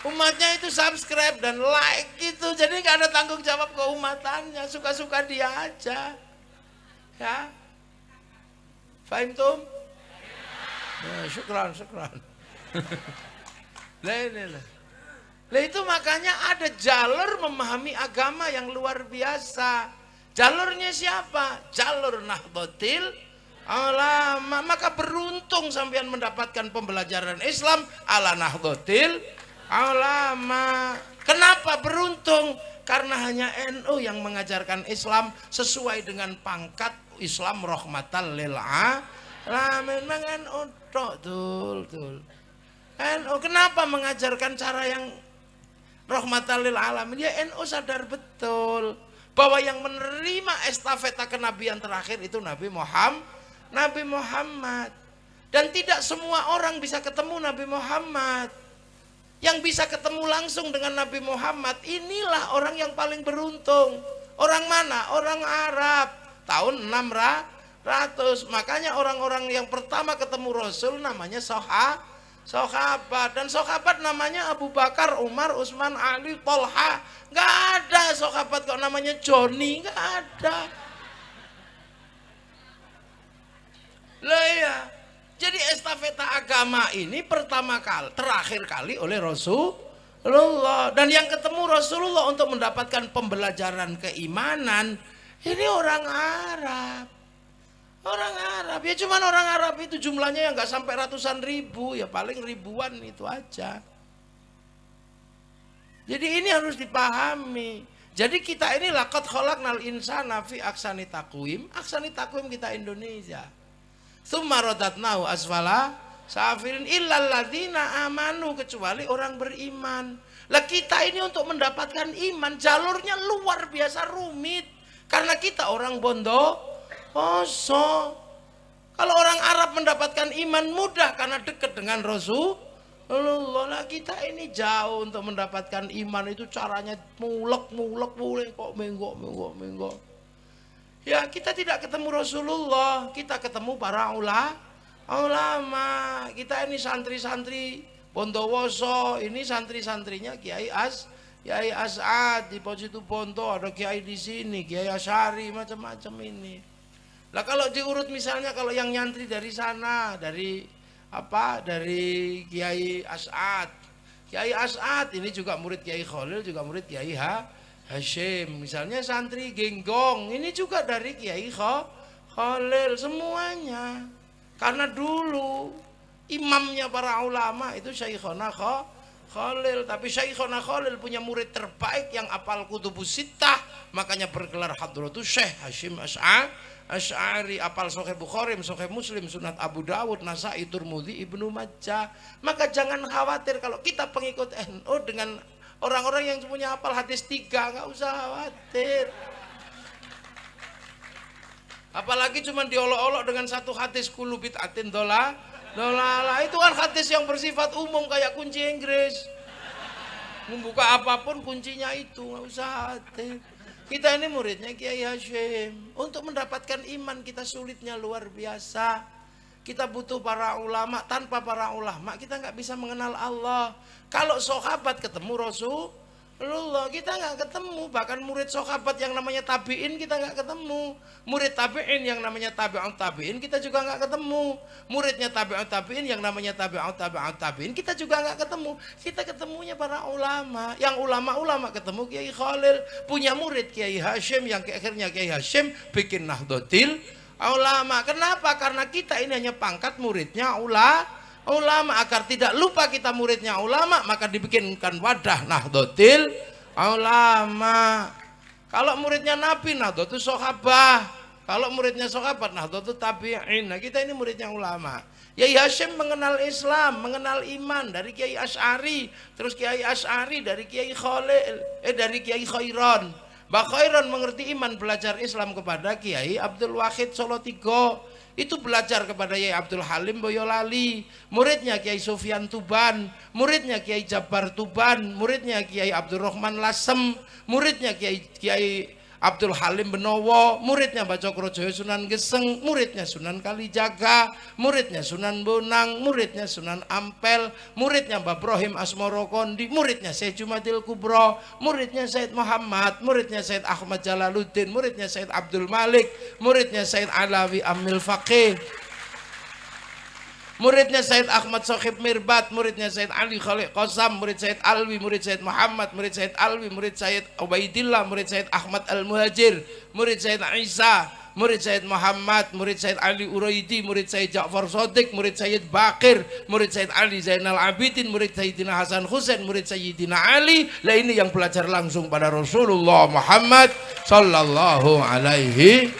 Umatnya itu subscribe dan like gitu. Jadi gak ada tanggung jawab keumatannya. Suka-suka dia aja. Ya. Fahim tum? Ya, syukran. Lah itu makanya ada jalur memahami agama yang luar biasa. Jalurnya siapa? Jalur Nahdlatul Ulama. Maka beruntung sampean mendapatkan pembelajaran Islam ala Nahdlatul Ulama. Kenapa beruntung? Karena hanya NU yang mengajarkan Islam sesuai dengan pangkat Islam rahmatan lil alamin. NU betul. NU kenapa mengajarkan cara yang rahmatan lil alamin? Ya NU sadar betul bahwa yang menerima estafeta kenabian terakhir itu Nabi Muhammad. Dan tidak semua orang bisa ketemu Nabi Muhammad. Yang bisa ketemu langsung dengan Nabi Muhammad, inilah orang yang paling beruntung. Orang mana? Orang Arab. Tahun 600. Makanya orang-orang yang pertama ketemu Rasul namanya sahabat. Dan sahabat namanya Abu Bakar, Umar, Utsman, Ali, Tolha. Gak ada sahabat kok namanya Joni, gak ada. Lah ya. Jadi estafeta agama ini terakhir kali oleh Rasulullah. Dan yang ketemu Rasulullah untuk mendapatkan pembelajaran keimanan ini orang Arab. Ya cuman orang Arab itu jumlahnya yang gak sampai ratusan ribu, ya paling ribuan itu aja. Jadi ini harus dipahami. Jadi kita ini laqad khalaqnal insana fi ahsani taqwim. Ahsani taqwim kita Indonesia. Tsumma radatnahu asfala safilin illal ladzina amanu, kecuali orang beriman. Lah kita ini untuk mendapatkan iman jalurnya luar biasa rumit. Karena kita orang bondowoso. Kalau orang Arab mendapatkan iman mudah karena dekat dengan Rasulullah. Lah kita ini jauh untuk mendapatkan iman itu caranya mulek kok menggok. Ya kita tidak ketemu Rasulullah, kita ketemu para ulama. Kita ini santri-santri Bondowoso, ini santri-santrinya Kiai As'ad di Positu Bonto, ada Kiai di sini, Kiai Asyari, macam-macam ini. Lah kalau diurut misalnya kalau yang nyantri dari sana, dari Kiai As'ad. Kiai As'ad ini juga murid Kiai Khalil, juga murid Kiai Hashim. Misalnya santri Genggong ini juga dari Kiai Khalil semuanya. Karena dulu imamnya para ulama itu Syekhona Khalil. Tapi Syekhona Khalil punya murid terbaik yang apal kutubus sittah. Makanya bergelar Hadratus Syekh Hashim Asy'ari, apal Sahih Bukhari, Sahih Muslim, Sunat Abu Dawud, Nasa'i, Tirmidzi, Ibnu Majah. Maka jangan khawatir kalau kita pengikut NU dengan orang-orang yang punya hafal hadis 3, nggak usah khawatir. Apalagi cuma diolok-olok dengan satu hadis kulu bid'atin dolalah. Itu kan hadis yang bersifat umum kayak kunci Inggris. Membuka apapun kuncinya itu, nggak usah khawatir. Kita ini muridnya Kiai Hashim. Untuk mendapatkan iman kita sulitnya luar biasa. Kita butuh para ulama. Tanpa para ulama kita nggak bisa mengenal Allah. Kalau sahabat ketemu Rasulullah, kita nggak ketemu. Bahkan murid sahabat yang namanya tabi'in kita nggak ketemu. Murid tabi'in yang namanya tabi'ut tabi'in kita juga nggak ketemu. Muridnya tabi'ut tabi'in yang namanya tabi'ut tabi'in kita juga nggak ketemu. Kita ketemunya para ulama. Yang ulama-ulama ketemu Kiai Khalil, punya murid Kiai Hashim, yang akhirnya Kiai Hashim bikin Nahdlatul Ulama. Kenapa? Karena kita ini hanya pangkat muridnya ulama. Agar tidak lupa kita muridnya ulama, maka dibikinkan wadah Nahdlatul ulama. Kalau muridnya Nabi, Nahdlatul Sahabah. Kalau muridnya sahabat, Nahdlatul Tabi'in. Nah, kita ini muridnya ulama. Kiai Hasyim mengenal Islam, mengenal iman dari Kiai Asy'ari, terus Kiai Asy'ari dari Kiai Khalil, dari Kiai Khairon. Mbah Khairon mengerti iman, belajar Islam kepada Kiai Abdul Wahid Solotigo. Itu belajar kepada Kiai Abdul Halim Boyolali, muridnya Kiai Sufyan Tuban, muridnya Kiai Jabar Tuban, muridnya Kiai Abdurrahman Lasem, muridnya Kiai Abdul Halim Benowo, muridnya Mbah Cokrojoyo Sunan Geseng, muridnya Sunan Kalijaga, muridnya Sunan Bonang, muridnya Sunan Ampel, muridnya Mbah Ibrahim Asmoro Kondi, muridnya Syekh Jumadil Kubro, muridnya Said Muhammad, muridnya Said Ahmad Jalaluddin, muridnya Said Abdul Malik, muridnya Said Alawi Amil Faqih, muridnya Said Ahmad Sohib Mirbat, muridnya Said Ali Khalid Qasam, murid Said Alwi, murid Said Muhammad, murid Said Alwi, murid Said Ubaidillah, murid Said Ahmad Al-Muhajir, murid Said Isa, murid Said Muhammad, murid Said Ali Uraidi, murid Said Ja'far Shadiq, murid Said Bakir, murid Said Ali Zainal Abidin, murid Sayyidina Hasan Husain, murid Sayyidina Ali. Lah ini yang belajar langsung pada Rasulullah Muhammad sallallahu alaihi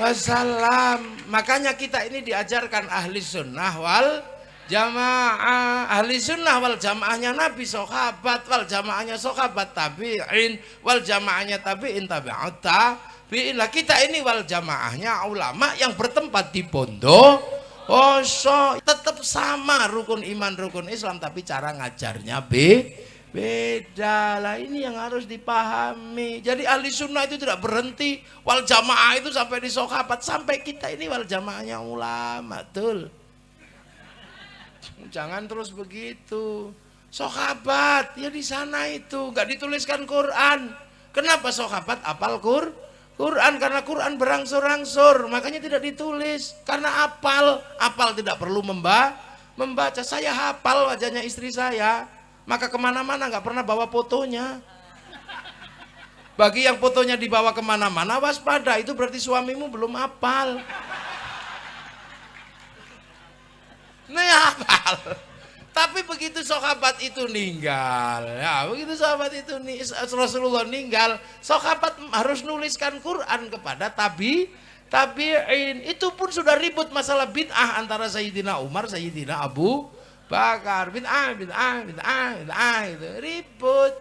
wasallam. Makanya kita ini diajarkan ahli sunnah wal jamaah. Ahli sunnah wal jamaahnya Nabi, sahabat, wal jamaahnya sahabat tabi'in, wal jamaahnya tabi'in tabi'ut tabi'in. Lah kita ini wal jamaahnya ulama yang bertempat di pondok. Tetap sama rukun iman rukun Islam, tapi cara ngajarnya beda. Lah ini yang harus dipahami. Jadi ahli sunnah itu tidak berhenti wal jamaah itu sampai di sahabat, sampai kita ini wal jamaahnya ulama. Betul. Jangan terus begitu. Sahabat ya di sana itu nggak dituliskan Quran. Kenapa sahabat apal Quran? Karena Quran berangsur-angsur, makanya tidak ditulis. Karena apal tidak perlu membaca. Saya hafal wajahnya istri saya, maka kemana-mana nggak pernah bawa fotonya. Bagi yang fotonya dibawa kemana-mana, waspada, itu berarti suamimu belum hafal. Nah ya hafal. Tapi begitu sahabat itu meninggal, ya begitu sahabat itu Rasulullah meninggal, sahabat harus nuliskan Quran kepada tabi'in. Itu pun sudah ribut masalah bid'ah antara Sayyidina Umar, Sayyidina Abu Bakar, bid'ah itu ribut.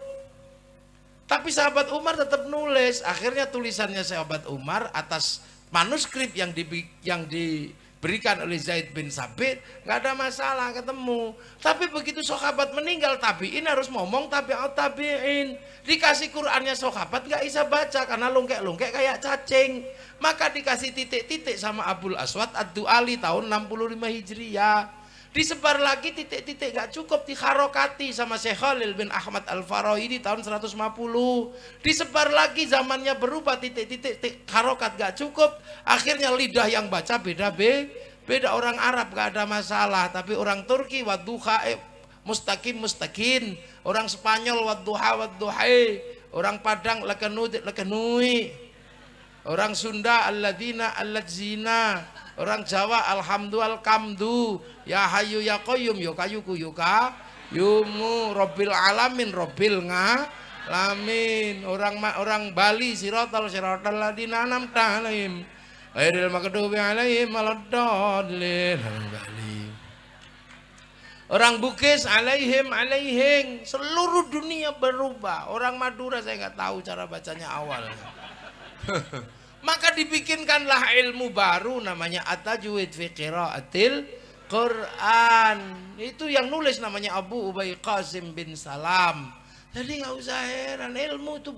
Tapi sahabat Umar tetap nulis. Akhirnya tulisannya sahabat Umar atas manuskrip yang diberikan oleh Zaid bin Sabit, nggak ada masalah, ketemu. Tapi begitu sahabat meninggal, tabi'in harus ngomong tabi'ut tabi'in. Dikasih Qur'annya sahabat nggak bisa baca karena lungkek-lungkek kayak cacing. Maka dikasih titik-titik sama Abul Aswad Ad-Du'ali tahun 65 Hijriah. Disebar lagi titik-titik gak cukup, dikharokati sama Syekh Khalil bin Ahmad Al-Farahidi tahun 150. Disebar lagi, zamannya berubah, titik-titik harokat gak cukup. Akhirnya lidah yang baca beda orang Arab gak ada masalah, tapi orang Turki wadduha mustaqim, orang Spanyol wadduha, orang Padang lekenui, orang Sunda alladzina, orang Jawa alhamdulillah kamdu, ya hayu ya qayyum, ya kayuku yuka yumu, robbil alamin, robbil ngalamin. Orang Bali siratal ladina an'amta alaihim ghairil maghdubi alaihim waladdallin. Bali. Orang Bugis alaihim. Seluruh dunia berubah. Orang Madura saya nggak tahu cara bacanya awal. Maka dibikinkanlah ilmu baru namanya at-tajwid fi qiraatil Quran. Itu yang nulis namanya Abu Ubay Qasim bin Salam. Jadi nggak usah heran, ilmu itu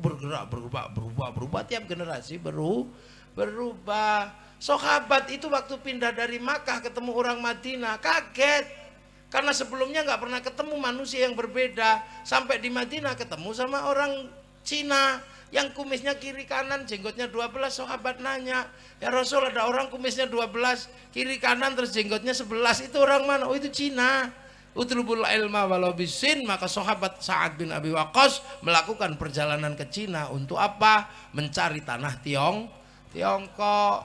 bergerak, berubah tiap generasi berubah. Sahabat itu waktu pindah dari Makkah ketemu orang Madinah kaget. Karena sebelumnya nggak pernah ketemu manusia yang berbeda. Sampai di Madinah ketemu sama orang Cina yang kumisnya kiri kanan, jenggotnya 12. Sahabat nanya, ya Rasul, ada orang kumisnya 12 kiri kanan terus jenggotnya 11, itu orang mana? Oh itu Cina. Utlubul ilma walau bisin. Maka sahabat Sa'ad bin Abi Waqqas melakukan perjalanan ke Cina untuk apa? Mencari tanah Tiongkok.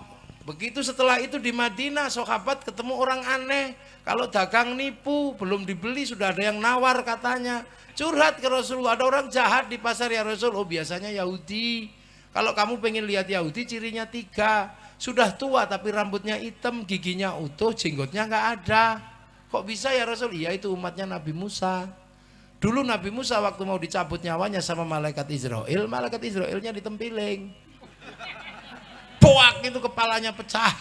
Begitu setelah itu di Madinah, sahabat ketemu orang aneh. Kalau dagang nipu, belum dibeli sudah ada yang nawar katanya. Curhat ke Rasulullah, ada orang jahat di pasar ya Rasul. Oh biasanya Yahudi. Kalau kamu pengen lihat Yahudi cirinya 3. Sudah tua tapi rambutnya hitam, giginya utuh, jenggotnya nggak ada. Kok bisa ya Rasul? Iya itu umatnya Nabi Musa. Dulu Nabi Musa waktu mau dicabut nyawanya sama malaikat Israelnya ditempiling. Boak itu kepalanya pecah.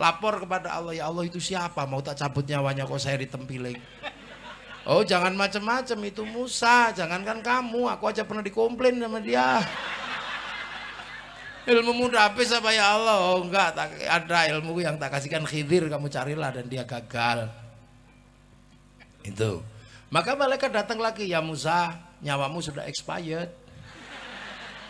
Lapor kepada Allah, ya Allah itu siapa mau tak cabut nyawanya kok saya ditempiling. Oh jangan macam-macam, itu Musa, jangankan kamu, aku aja pernah dikomplain sama dia. Ilmu muda habis apa ya Allah? Oh enggak, ada ilmu yang tak kasihkan Khidir, kamu carilah, dan dia gagal. Itu. Maka malaikat datang lagi, ya Musa, nyawamu sudah expired.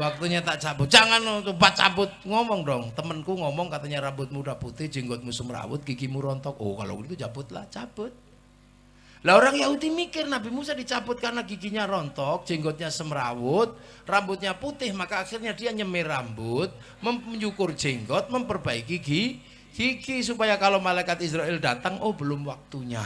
Waktunya tak cabut. Jangan tempat cabut, ngomong dong. Temenku ngomong katanya rambutmu udah putih, jenggotmu semrawut, gigimu rontok. Oh kalau gitu cabutlah, cabut. Lah orang Yahudi mikir Nabi Musa dicabut karena giginya rontok, jenggotnya semrawut, rambutnya putih, maka akhirnya dia nyemir rambut, menyukur jenggot, memperbaiki gigi supaya kalau malaikat Israel datang, oh belum waktunya.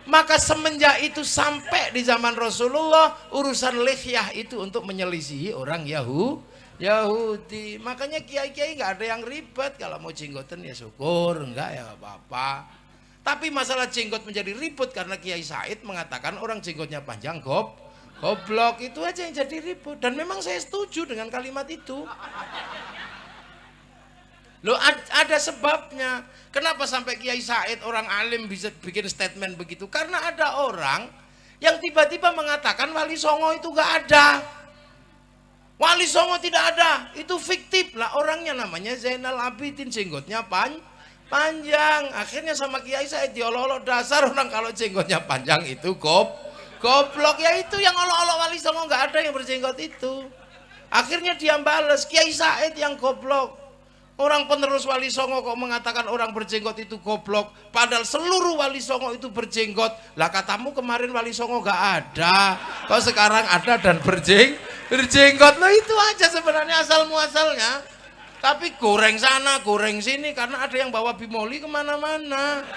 Maka semenjak itu sampai di zaman Rasulullah urusan lihyah itu untuk menyelisihi orang Yahudi. Makanya kiai-kiai nggak ada yang ribet, kalau mau jenggotan ya syukur, enggak ya nggak apa-apa. Tapi masalah jenggot menjadi ribut karena Kiai Said mengatakan orang jenggotnya panjang goblok, itu aja yang jadi ribut. Dan memang saya setuju dengan kalimat itu. Loh ada sebabnya. Kenapa sampai Kiai Said orang alim bisa bikin statement begitu? Karena ada orang yang tiba-tiba mengatakan Wali Songo itu gak ada. Wali Songo tidak ada, itu fiktif lah. Orangnya namanya Zainal Abidin, jenggotnya panjang. Akhirnya sama Kiai Said diolok-olok, dasar orang kalau jenggotnya panjang itu goblok. Ya itu yang olok-olok Wali Songo gak ada yang berjenggot itu. Akhirnya dia bales, Kiai Said yang goblok. Orang penerus Wali Songo kok mengatakan orang berjenggot itu goblok, padahal seluruh Wali Songo itu berjenggot. Lah katamu kemarin Wali Songo gak ada, kok sekarang ada dan berjenggot. Loh itu aja sebenarnya asal muasalnya. Tapi goreng sana goreng sini karena ada yang bawa bimoli kemana-mana.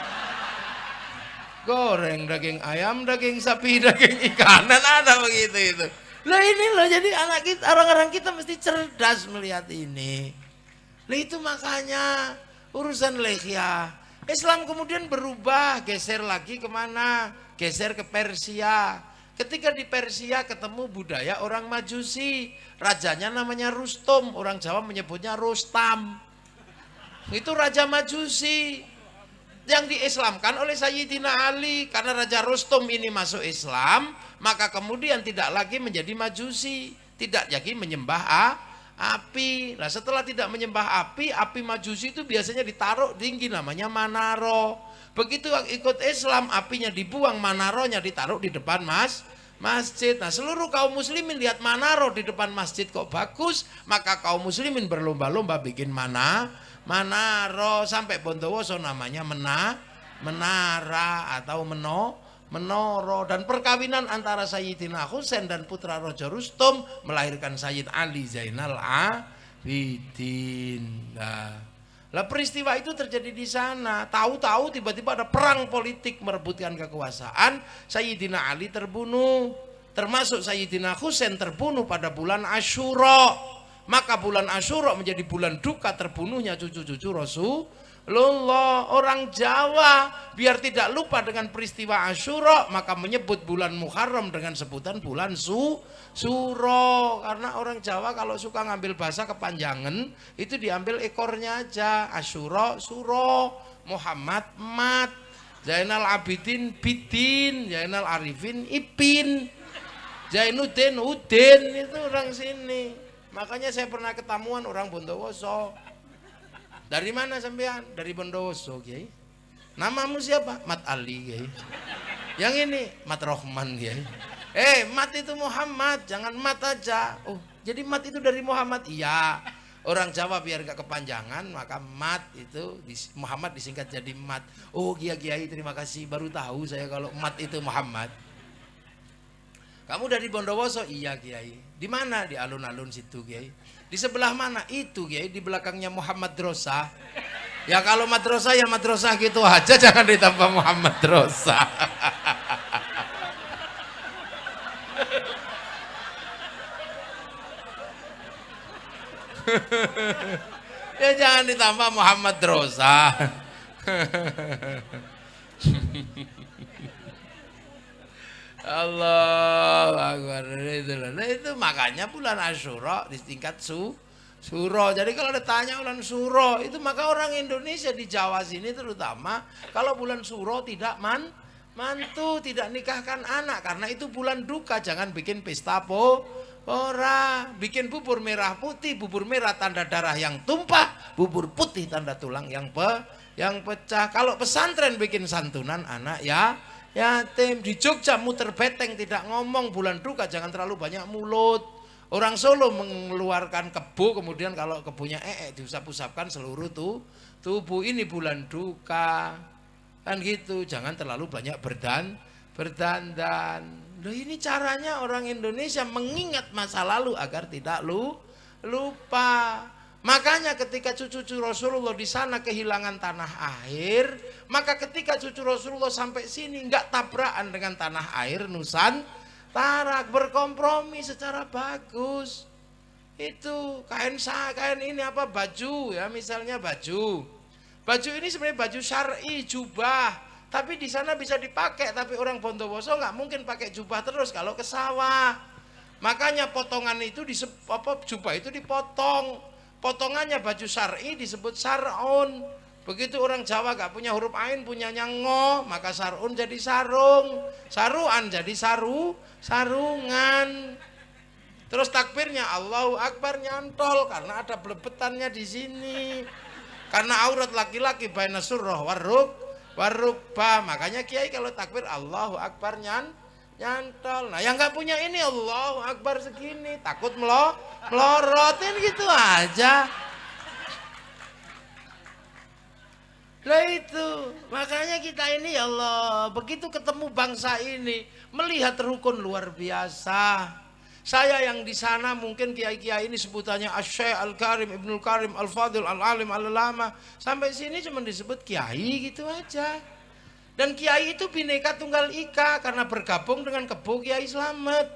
Goreng daging ayam, daging sapi, daging ikanan, ada begitu itu. Lah ini loh, jadi anak kita, orang-orang kita mesti cerdas melihat ini. Nah itu makanya urusan lihyah. Islam kemudian berubah, geser lagi kemana? Geser ke Persia. Ketika di Persia ketemu budaya orang Majusi. Rajanya namanya Rustum, orang Jawa menyebutnya Rustam. Itu raja Majusi yang diislamkan oleh Sayyidina Ali. Karena Raja Rustum ini masuk Islam, maka kemudian tidak lagi menjadi Majusi, tidak lagi menyembah api. Nah setelah tidak menyembah api Majusi itu biasanya ditaruh tinggi namanya Manaro. Begitu ikut Islam apinya dibuang, Manaronya ditaruh di depan masjid. Nah seluruh kaum muslimin lihat Manaro di depan masjid kok bagus, maka kaum muslimin berlomba-lomba bikin Manaro. Sampai Bondowoso namanya menara atau menoro. Dan perkawinan antara Sayyidina Husain dan putra Raja Rustum melahirkan Sayyid Ali Zainal Abidin. Lah peristiwa itu terjadi di sana. Tahu-tahu tiba-tiba ada perang politik merebutkan kekuasaan. Sayyidina Ali terbunuh, termasuk Sayyidina Husain terbunuh pada bulan Asyura. Maka bulan Asyura menjadi bulan duka terbunuhnya cucu-cucu Rasulullah. Orang Jawa biar tidak lupa dengan peristiwa Asyura maka menyebut bulan Muharram dengan sebutan bulan Suro. Karena orang Jawa kalau suka ngambil bahasa kepanjangan itu diambil ekornya aja. Asyura Suro, Muhammad Mat, Zainal Abidin Bidin, Zainal Arifin Ipin, Zainuddin Udin. Itu orang sini. Makanya saya pernah ketemuan orang Bondowoso. Dari mana sampean? Dari Bondowoso, Kiai. Namamu siapa? Mat Ali, Kiai. Yang ini Mat Rohman, Kiai. Mat itu Muhammad, jangan Mat aja. Oh, jadi Mat itu dari Muhammad. Iya. Orang Jawa biar gak kepanjangan, maka Mat itu Muhammad disingkat jadi Mat. Oh, Kiai, terima kasih. Baru tahu saya kalau Mat itu Muhammad. Kamu dari Bondowoso? Iya Kiai. Di mana? Di alun-alun situ Kiai. Di sebelah mana? Itu Kiai, di belakangnya Muhammad Drosa. Ya kalau madrasah ya madrasah gitu aja, jangan ditambah Muhammad Drosa. Ya jangan ditambah Muhammad Drosa. Allah Akbar. Itu makanya bulan Asyura di tingkat Suro. Jadi kalau ditanya bulan Suro itu, maka orang Indonesia di Jawa sini terutama kalau bulan Suro tidak mantu, tidak nikahkan anak karena itu bulan duka. Jangan bikin pesta ora, bikin bubur merah putih, bubur merah tanda darah yang tumpah, bubur putih tanda tulang yang pecah. Kalau pesantren bikin santunan anak yatim. Di Jogja muter beteng tidak ngomong bulan duka, jangan terlalu banyak mulut. Orang Solo mengeluarkan kebo, kemudian kalau kebonya diusap-usapkan seluruh tubuh. Ini bulan duka. Kan gitu, jangan terlalu banyak berdandan. Loh, ini caranya orang Indonesia mengingat masa lalu agar tidak lupa. Makanya ketika cucu-cucu Rasulullah di sana kehilangan tanah air, maka ketika cucu Rasulullah sampai sini nggak tabrakan dengan tanah air Nusantara, berkompromi secara bagus. Itu kain ini apa, baju ya, misalnya baju ini sebenarnya baju syar'i, jubah, tapi di sana bisa dipakai. Tapi orang Bondowoso nggak mungkin pakai jubah terus kalau ke sawah. Makanya potongan itu jubah itu dipotong. Potongannya baju syar'i disebut sar'un. Begitu orang Jawa gak punya huruf ain, punyanya ngo, maka sar'un jadi sarung, saruan jadi sarungan. Terus takbirnya Allahu Akbar nyantol karena ada belebetannya di sini. Karena aurat laki-laki baina surrah warukbah. Makanya Kiai kalau takbir Allahu Akbar nyantol. Nah yang nggak punya ini Allahu Akbar segini, takut melorotin gitu aja. Nah itu makanya kita ini ya Allah, begitu ketemu bangsa ini melihat rukun luar biasa. Saya yang di sana mungkin kiai-kiai ini sebutannya Asy-Syaikh Al-Karim, Ibnul Karim, Al-Fadil, Al-Alim, Al-Lama. Sampai sini cuma disebut kiai gitu aja. Dan kiai itu bineka tunggal ika karena bergabung dengan kebo Kiai Slamet,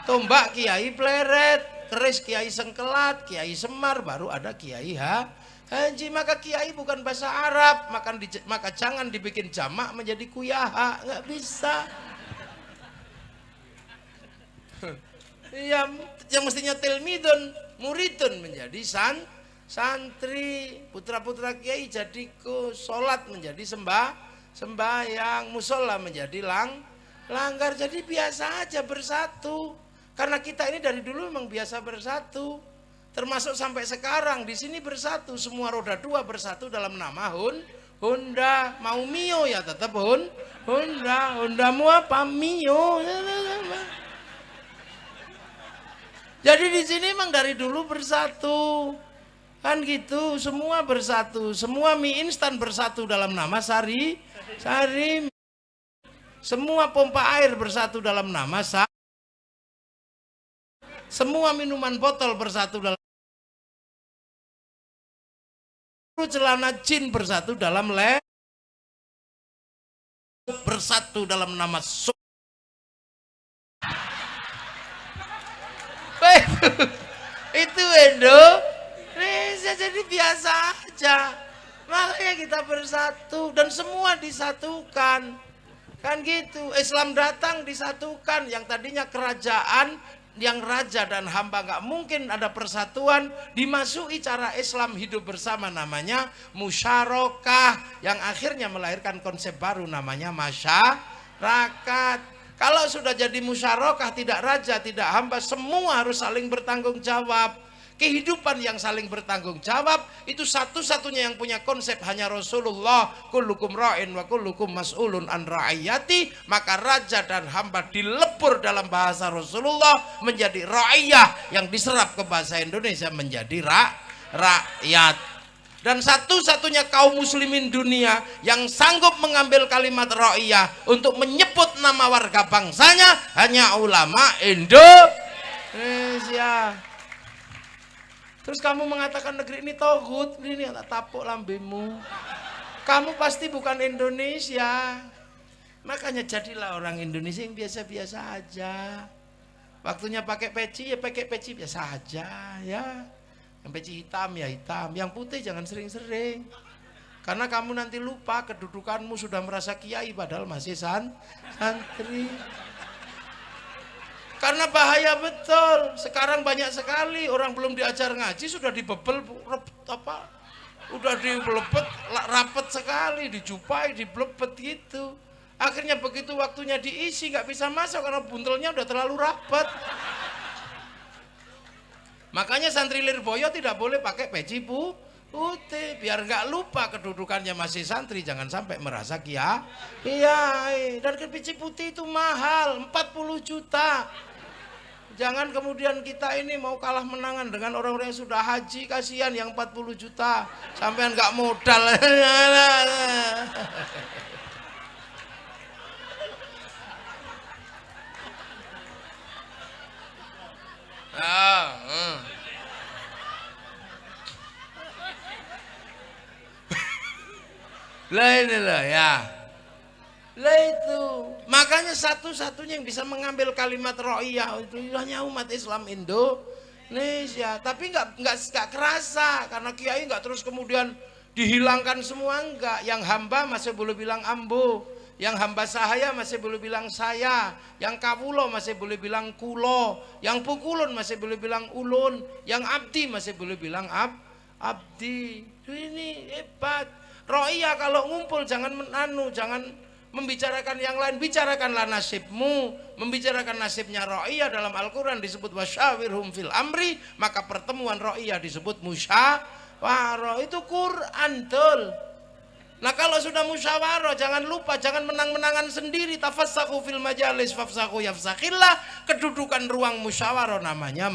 tombak Kiai Pleret, keris Kiai Sengkelat, Kiai Semar, baru ada Kiai Haji. Maka kiai bukan bahasa Arab, maka jangan dibikin jamak menjadi kuyaha, nggak bisa. Yang mestinya tilmidun, muridun menjadi santri, putra-putra kiai jadi sholat menjadi sembahyang, musola menjadi langgar. Jadi biasa aja bersatu. Karena kita ini dari dulu memang biasa bersatu. Termasuk sampai sekarang di sini bersatu. Semua roda dua bersatu dalam nama Honda. Mau Mio ya tetap Honda. Hondamu apa? Mio. Jadi di sini memang dari dulu bersatu. Kan gitu, semua bersatu. Semua mie instan bersatu dalam nama Sari. Semua pompa air bersatu dalam nama semua minuman botol bersatu dalam celana jin bersatu dalam bersatu dalam nama itu Indonesia. Jadi biasa aja. Makanya kita bersatu dan semua disatukan. Kan gitu. Islam datang disatukan. Yang tadinya kerajaan, yang raja dan hamba nggak mungkin ada persatuan, dimasuki cara Islam hidup bersama, namanya musyarakah, yang akhirnya melahirkan konsep baru namanya masyarakat. Kalau sudah jadi musyarakah, tidak raja, tidak hamba, semua harus saling bertanggung jawab. Kehidupan yang saling bertanggung jawab itu satu-satunya yang punya konsep hanya Rasulullah. Kullukum ra'in wa kullukum mas'ulun an ra'iyati. Maka raja dan hamba dilebur dalam bahasa Rasulullah menjadi ra'iyah, yang diserap ke bahasa Indonesia menjadi rakyat. Dan satu-satunya kaum muslimin dunia yang sanggup mengambil kalimat ra'iyah untuk menyebut nama warga bangsanya hanya ulama Indonesia. Terus kamu mengatakan negeri ini togut, ini tak tapuk lambemu. Kamu pasti bukan Indonesia. Makanya jadilah orang Indonesia yang biasa-biasa aja. Waktunya pakai peci ya pakai peci biasa aja ya. Yang peci hitam ya hitam, yang putih jangan sering-sering. Karena kamu nanti lupa kedudukanmu sudah merasa kiai padahal masih santri. Karena bahaya betul. Sekarang banyak sekali orang belum diajar ngaji sudah dibebel apa? Udah dibelepet rapet sekali, dijupai, dibelepet gitu. Akhirnya begitu waktunya diisi nggak bisa masuk karena buntelnya udah terlalu rapat. Makanya santri Lirboyo tidak boleh pakai peci putih biar nggak lupa kedudukannya masih santri, jangan sampai merasa kiai. Dan peci putih itu mahal 40 juta. Jangan kemudian kita ini mau kalah menangan dengan orang-orang yang sudah haji, kasihan yang 40 juta sampean nggak modal. Lah inilah ya. Lah itu. Makanya satu-satunya yang bisa mengambil kalimat ro'iyah itu hanya umat Islam Indonesia. Tapi nggak kerasa karena kiai nggak terus kemudian dihilangkan semua, enggak. Yang hamba masih boleh bilang ambo. Yang hamba sahaya masih boleh bilang saya, yang kawulo masih boleh bilang kulo, yang pukulun masih boleh bilang ulun, yang abdi masih boleh bilang abdi. Ini hebat. Ro'iyah kalau ngumpul jangan jangan membicarakan yang lain, bicarakanlah nasibmu. Membicarakan nasibnya ro'iyah dalam Al-Quran disebut wasyawirhum fil amri, maka pertemuan ro'iyah disebut musyawarah. Itu Quran tuh. Nah kalau sudah musyawarah jangan lupa, jangan menang-menangan sendiri. Tafassaku fil majalis fafsaku yafsakhillah. Kedudukan ruang musyawarah namanya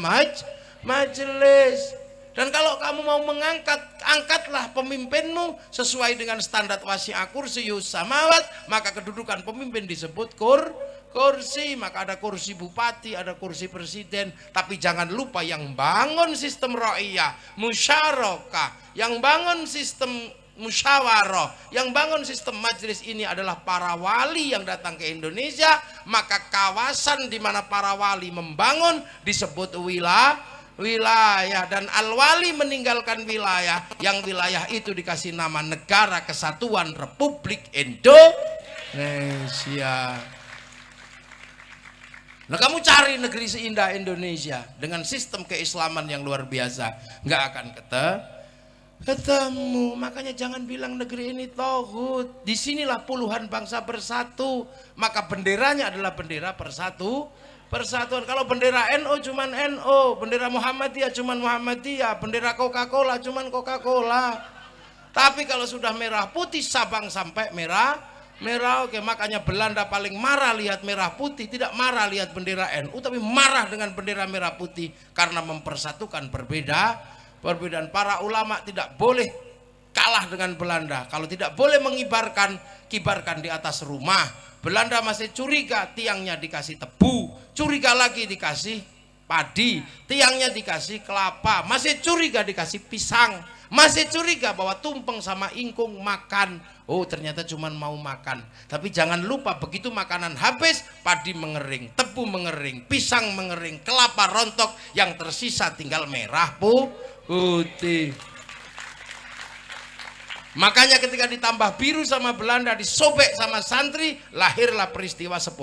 majelis. Dan kalau kamu mau mengangkat, angkatlah pemimpinmu sesuai dengan standar wasi'a kursiyus samawat, maka kedudukan pemimpin disebut kursi. Maka ada kursi bupati, ada kursi presiden. Tapi jangan lupa yang bangun sistem ra'iyah, musyarakah, yang bangun sistem musyawarah, yang bangun sistem majelis ini adalah para wali yang datang ke Indonesia. Maka kawasan di mana para wali membangun disebut wilayah, dan al-wali meninggalkan wilayah, yang wilayah itu dikasih nama Negara Kesatuan Republik Indonesia. Nah kamu cari negeri seindah Indonesia dengan sistem keislaman yang luar biasa, nggak akan ketemu. Makanya jangan bilang negeri ini tauhid. Disinilah puluhan bangsa bersatu, maka benderanya adalah bendera persatuan. Kalau bendera NU cuman NU, bendera Muhammadiyah cuman Muhammadiyah, bendera Coca-Cola cuman Coca-Cola. Tapi kalau sudah merah putih Sabang sampai merah, oke. Makanya Belanda paling marah lihat merah putih, tidak marah lihat bendera NU, tapi marah dengan bendera merah putih karena mempersatukan perbedaan. Para ulama tidak boleh kalah dengan Belanda. Kalau tidak boleh mengibarkan, kibarkan di atas rumah. Belanda masih curiga, tiangnya dikasih tebu, curiga lagi dikasih padi, tiangnya dikasih kelapa, masih curiga dikasih pisang, masih curiga bahwa tumpeng sama ingkung makan. Oh ternyata cuma mau makan. Tapi jangan lupa begitu makanan habis, padi mengering, tebu mengering, pisang mengering, kelapa rontok, yang tersisa tinggal merah putih. Makanya ketika ditambah biru sama Belanda, disobek sama santri, lahirlah peristiwa 10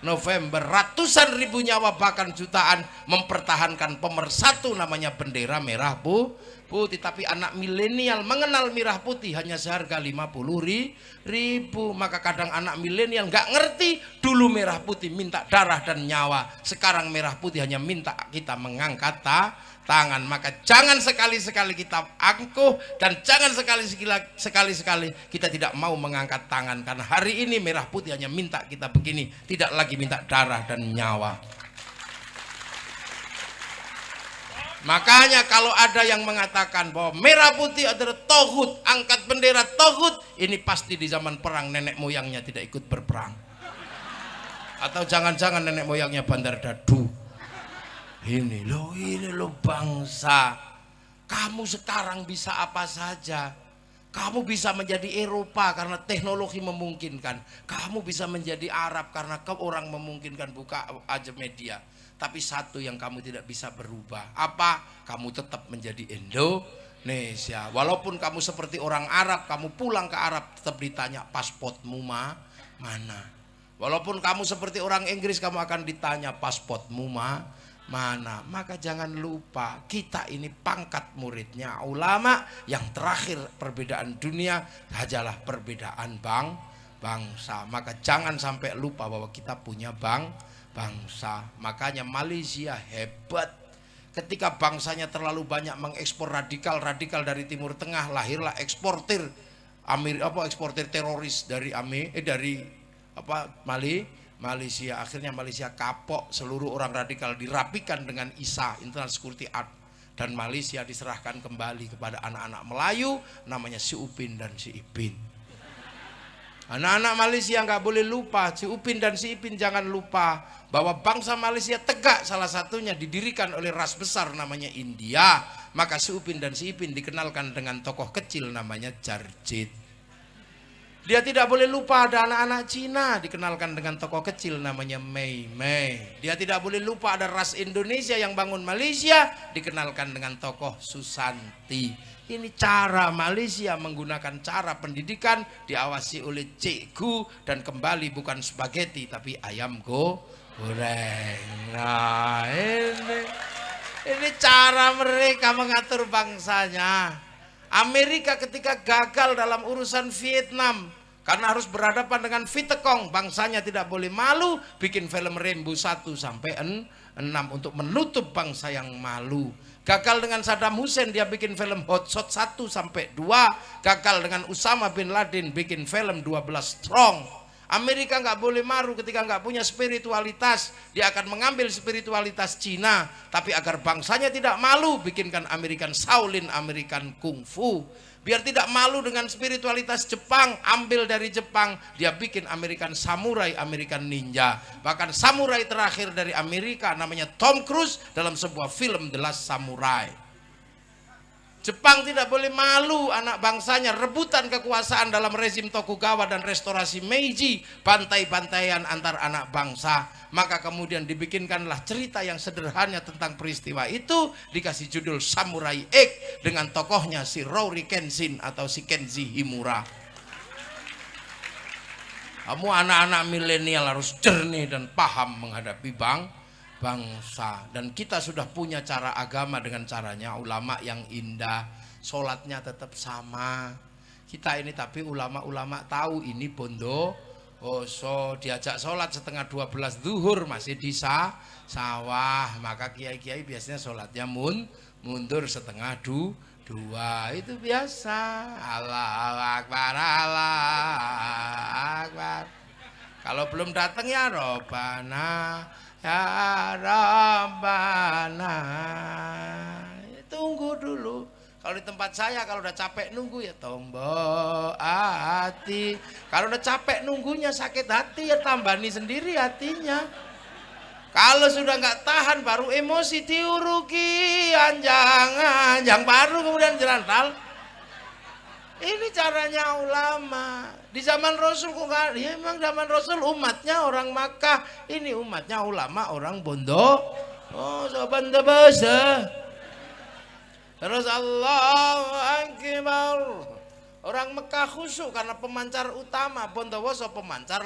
November. Ratusan ribu nyawa bahkan jutaan mempertahankan pemersatu namanya bendera merah putih. Tapi anak milenial mengenal merah putih hanya seharga 50.000. Maka kadang anak milenial nggak ngerti, dulu merah putih minta darah dan nyawa, sekarang merah putih hanya minta kita mengangkat tangan. Maka jangan sekali-sekali kita angkuh, dan jangan sekali-sekali kita tidak mau mengangkat tangan, karena hari ini merah putih hanya minta kita begini, tidak lagi minta darah dan nyawa. Makanya kalau ada yang mengatakan bahwa merah putih adalah tauhid, angkat bendera tauhid, ini pasti di zaman perang nenek moyangnya tidak ikut berperang. Atau jangan-jangan nenek moyangnya Bandar Dadu. Ini lo bangsa. Kamu sekarang bisa apa saja. Kamu bisa menjadi Eropa karena teknologi memungkinkan. Kamu bisa menjadi Arab karena orang memungkinkan, buka aja media. Tapi satu yang kamu tidak bisa berubah. Apa? Kamu tetap menjadi Indonesia. Walaupun kamu seperti orang Arab, kamu pulang ke Arab tetap ditanya pasportmu mana. Walaupun kamu seperti orang Inggris, kamu akan ditanya pasportmu mana. Maka jangan lupa, kita ini pangkat muridnya ulama. Yang terakhir perbedaan dunia hanyalah perbedaan bangsa. Maka jangan sampai lupa bahwa kita punya bangsa. Makanya Malaysia hebat. Ketika bangsanya terlalu banyak mengekspor radikal dari Timur Tengah, lahirlah eksportir eksportir teroris dari Malaysia. Akhirnya Malaysia kapok, seluruh orang radikal dirapikan dengan ISA, International Security Act, dan Malaysia diserahkan kembali kepada anak-anak Melayu namanya si Upin dan si Ipin. Anak-anak Malaysia nggak boleh lupa, si Upin dan si Ipin jangan lupa bahwa bangsa Malaysia tegak, salah satunya didirikan oleh ras besar namanya India. Maka si Upin dan si Ipin dikenalkan dengan tokoh kecil namanya Jarjit. Dia tidak boleh lupa ada anak-anak Cina dikenalkan dengan tokoh kecil namanya Mei Mei. Dia tidak boleh lupa ada ras Indonesia yang bangun Malaysia dikenalkan dengan tokoh Susanti. Ini cara Malaysia menggunakan cara pendidikan, diawasi oleh cikgu, dan kembali bukan spaghetti tapi ayam goreng. Nah, ini cara mereka mengatur bangsanya. Amerika ketika gagal dalam urusan Vietnam karena harus berhadapan dengan Vietcong, bangsanya tidak boleh malu, bikin film Rambo 1 sampai 6 untuk menutup bangsa yang malu. Gagal dengan Saddam Hussein, dia bikin film Hot Shot 1 sampai 2. Gagal dengan Usama bin Laden, bikin film 12 Strong. Amerika nggak boleh malu ketika nggak punya spiritualitas. Dia akan mengambil spiritualitas Cina, tapi agar bangsanya tidak malu, bikinkan American Shaolin, American Kung Fu. Biar tidak malu dengan spiritualitas Jepang, ambil dari Jepang, dia bikin American Samurai, American Ninja. Bahkan samurai terakhir dari Amerika namanya Tom Cruise dalam sebuah film The Last Samurai. Jepang tidak boleh malu anak bangsanya rebutan kekuasaan dalam rezim Tokugawa dan restorasi Meiji, bantai-bantaian antar anak bangsa. Maka kemudian dibikinkanlah cerita yang sederhana tentang peristiwa itu, dikasih judul Samurai X dengan tokohnya si Rory Kenshin atau si Kenji Himura. Kamu anak-anak milenial harus jernih dan paham menghadapi bangsa. Dan kita sudah punya cara agama dengan caranya ulama yang indah. Sholatnya tetap sama. Kita ini tapi ulama-ulama tahu ini diajak sholat setengah 12 zuhur masih di sawah. Maka kiai-kiai biasanya sholatnya mundur setengah 2. Itu biasa. Allahu Akbar, Allahu Akbar. Kalau belum datang ya Robbana, ya Rabbana. Tunggu dulu. Kalau di tempat saya kalau udah capek nunggu ya tombol hati. Kalau udah capek nunggunya sakit hati ya tambani sendiri hatinya. Kalau sudah nggak tahan baru emosi diuruki anjang baru kemudian jelantal. Ini caranya ulama. Di zaman Rasul kok nggak? Ya emang zaman Rasul umatnya orang Makkah, ini umatnya ulama orang Bondo. Oh, sobat bahasa. Terus Allahu Akbar. Orang Mekah khusyuk karena pemancar utama. Bondowoso pemancar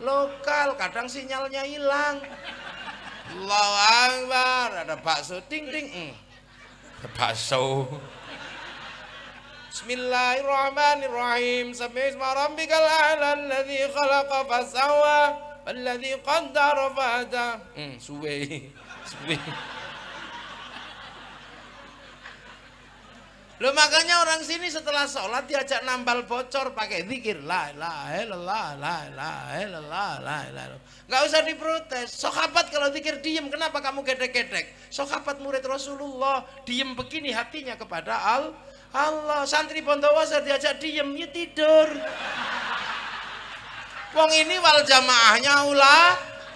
lokal. Kadang sinyalnya hilang. Allahu Akbar. Ada bakso ting ting. Bakso. Bismillahirrahmanirrahim. Sabbihisma rabbikal a'la alladzi khalaqa fasawwa walladzi qaddara fahada. Suwe. Loh makanya orang sini setelah sholat diajak nambal bocor pakai zikir la ilaha illallah la ilaha illallah la ilaha. Enggak usah diprotes. Sahabat kalau zikir diem, kenapa kamu gedek-gedek? Sahabat murid Rasulullah diem begini hatinya kepada Allah. Santri Bondowoso diajak diem ya tidur. Wong ini wal jamaahnya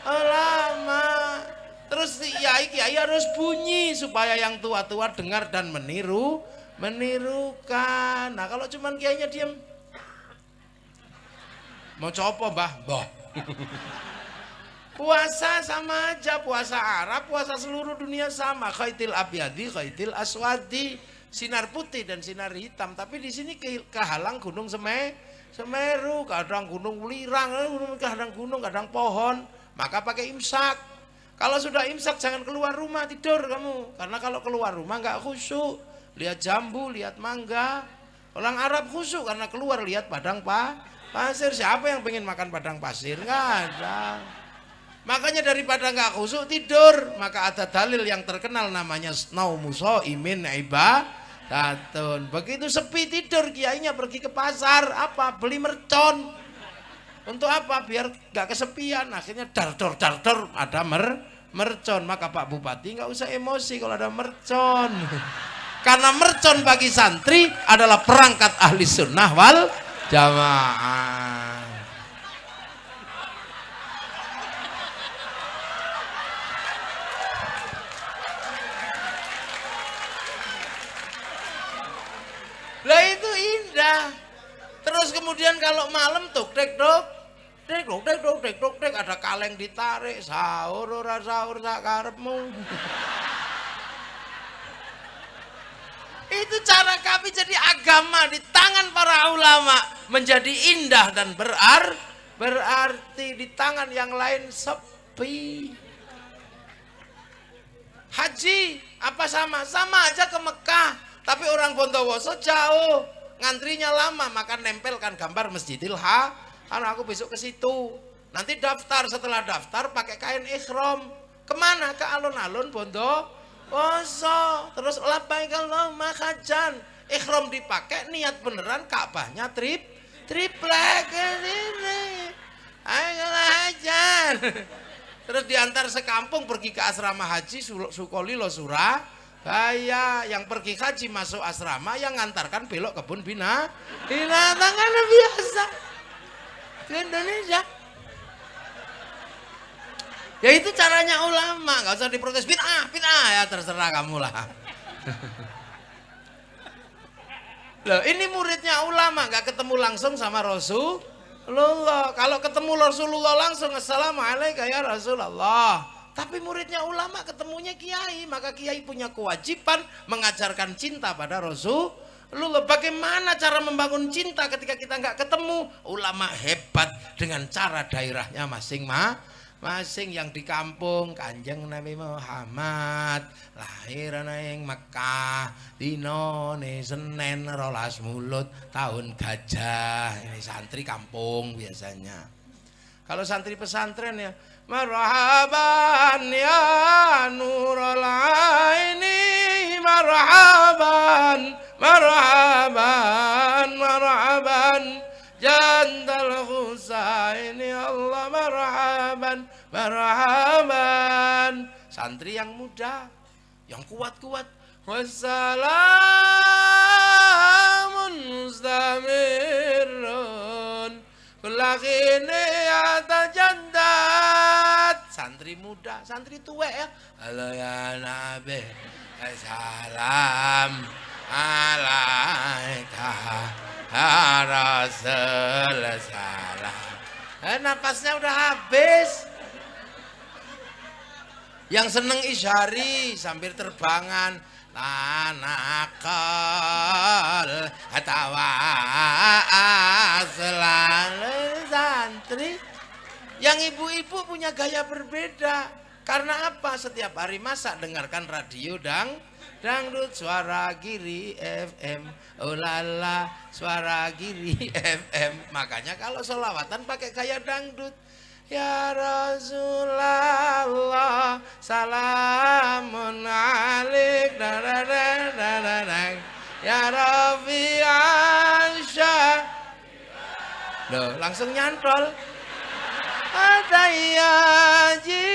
ulama. Terus kiai harus bunyi supaya yang tua-tua dengar dan menirukan. Nah kalau cuman kiainya diam, mau copo mbah? Mbah. Puasa sama aja, puasa Arab, puasa seluruh dunia sama. Khaitil abyadi, khaitil aswadi, sinar putih dan sinar hitam. Tapi di sini kehalang gunung Semeru, kadang gunung Lirang, kadang gunung, kadang pohon. Maka pakai imsak. Kalau sudah imsak jangan keluar rumah, tidur kamu. Karena kalau keluar rumah nggak khusyuk. Lihat jambu, lihat mangga. Orang Arab khusyuk karena keluar lihat padang pasir. Siapa yang pengen makan padang pasir? Nggak ada. Makanya daripada nggak khusyuk tidur, maka ada dalil yang terkenal namanya naumu shaimin ibadatun. Begitu sepi tidur, kiainya pergi ke pasar, apa? Beli mercon. Untuk apa? Biar nggak kesepian. Akhirnya dar ada mercon. Maka Pak Bupati nggak usah emosi kalau ada mercon. Karena mercon bagi santri adalah perangkat ahli sunnah wal jamaah. Lah itu indah. Terus kemudian kalau malam tuk dek ada kaleng ditarik, sahur ora sahur sak karepmu. Itu cara kami jadi agama di tangan para ulama menjadi indah dan berarti di tangan yang lain sepi. Haji apa sama aja ke Mekah. Tapi orang Bondowoso jauh, ngantrinya lama, maka nempelkan gambar Masjidil Haram. Aku besok ke situ. Nanti daftar, setelah daftar pakai kain ihram. Kemana? Ke alun-alun Bondowoso. Terus labbaik Allahumma hajjan. Ihram dipakai, niat beneran, Ka'bahnya triplek. Ayo hajjan. Terus diantar sekampung pergi ke asrama haji Sukolilo Surabaya. Yang pergi haji masuk asrama, yang ngantarkan belok kebun binatang kan biasa di Indonesia. Ya itu caranya ulama, nggak usah diprotes bid'ah ya terserah kamu lah. Loh, ini muridnya ulama, nggak ketemu langsung sama Rasulullah. Kalau ketemu Rasulullah langsung, assalamualaikum ya Rasulullah. Tapi muridnya ulama ketemunya kiai, maka kiai punya kewajiban mengajarkan cinta pada Rasulullah. Bagaimana cara membangun cinta ketika kita nggak ketemu? Ulama hebat dengan cara daerahnya masing-masing. Yang di kampung Kanjeng Nabi Muhammad lahir ing Mekah dinone Senin 12 Mulut tahun gajah. Ini santri kampung biasanya. Kalau santri pesantren ya marhaban ya nurul aini, marhaban jandal Husaini, Allah marhaban. Santri yang muda, yang kuat-kuat. Wassalamun mustamirun kulakini atajandat. Santri muda, santri tua ya. Halo ya Nabi, salam alaika ya Rasul salam. Napasnya udah habis. Yang seneng isyari sambil terbangan tanakal atawa selalu santri. Yang ibu-ibu punya gaya berbeda. Karena apa? Setiap hari masak dengarkan radio dangdut, Suara Giri FM. Oh lala, Suara Giri FM. Makanya kalau sholawatan pakai gaya dangdut. Ya Rasulullah salamun alaik ya Rafi Aisyah. Loh, langsung nyantol. Ada yaji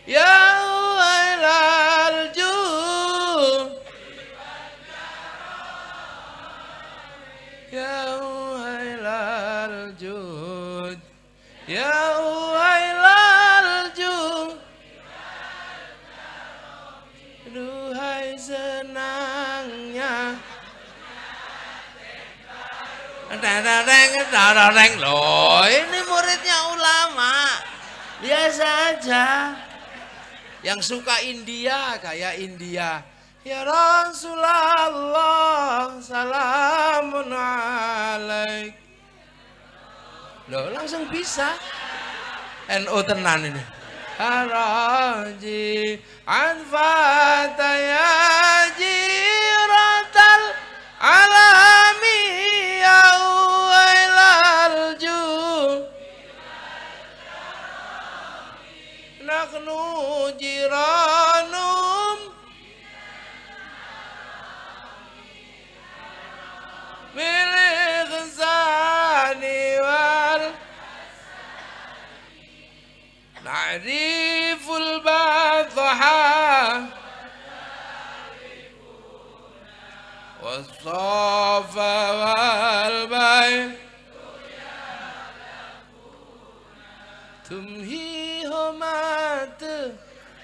ya wailal ju ya wailal punya. Deng. Loh, ini muridnya ulama. Biasa aja. Yang suka India, kayak India. Ya Rasulullah, salamun alaik. Loh, langsung bisa. NU tenan ini. Haraji anfataya jiratal alami ya wailal ju naknu jiranum milik zani wal na'riful badha wassafa wal bay tumhi homat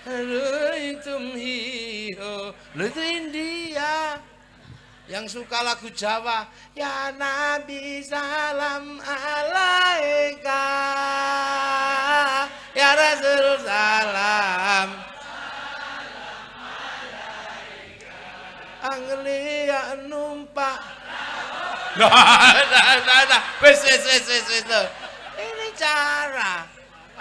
hari tumhi ho. Lu itu India. Yang suka lagu Jawa, ya Nabi salam alaika, ya Rasul salam Anglia numpak. Wes. Ini cara.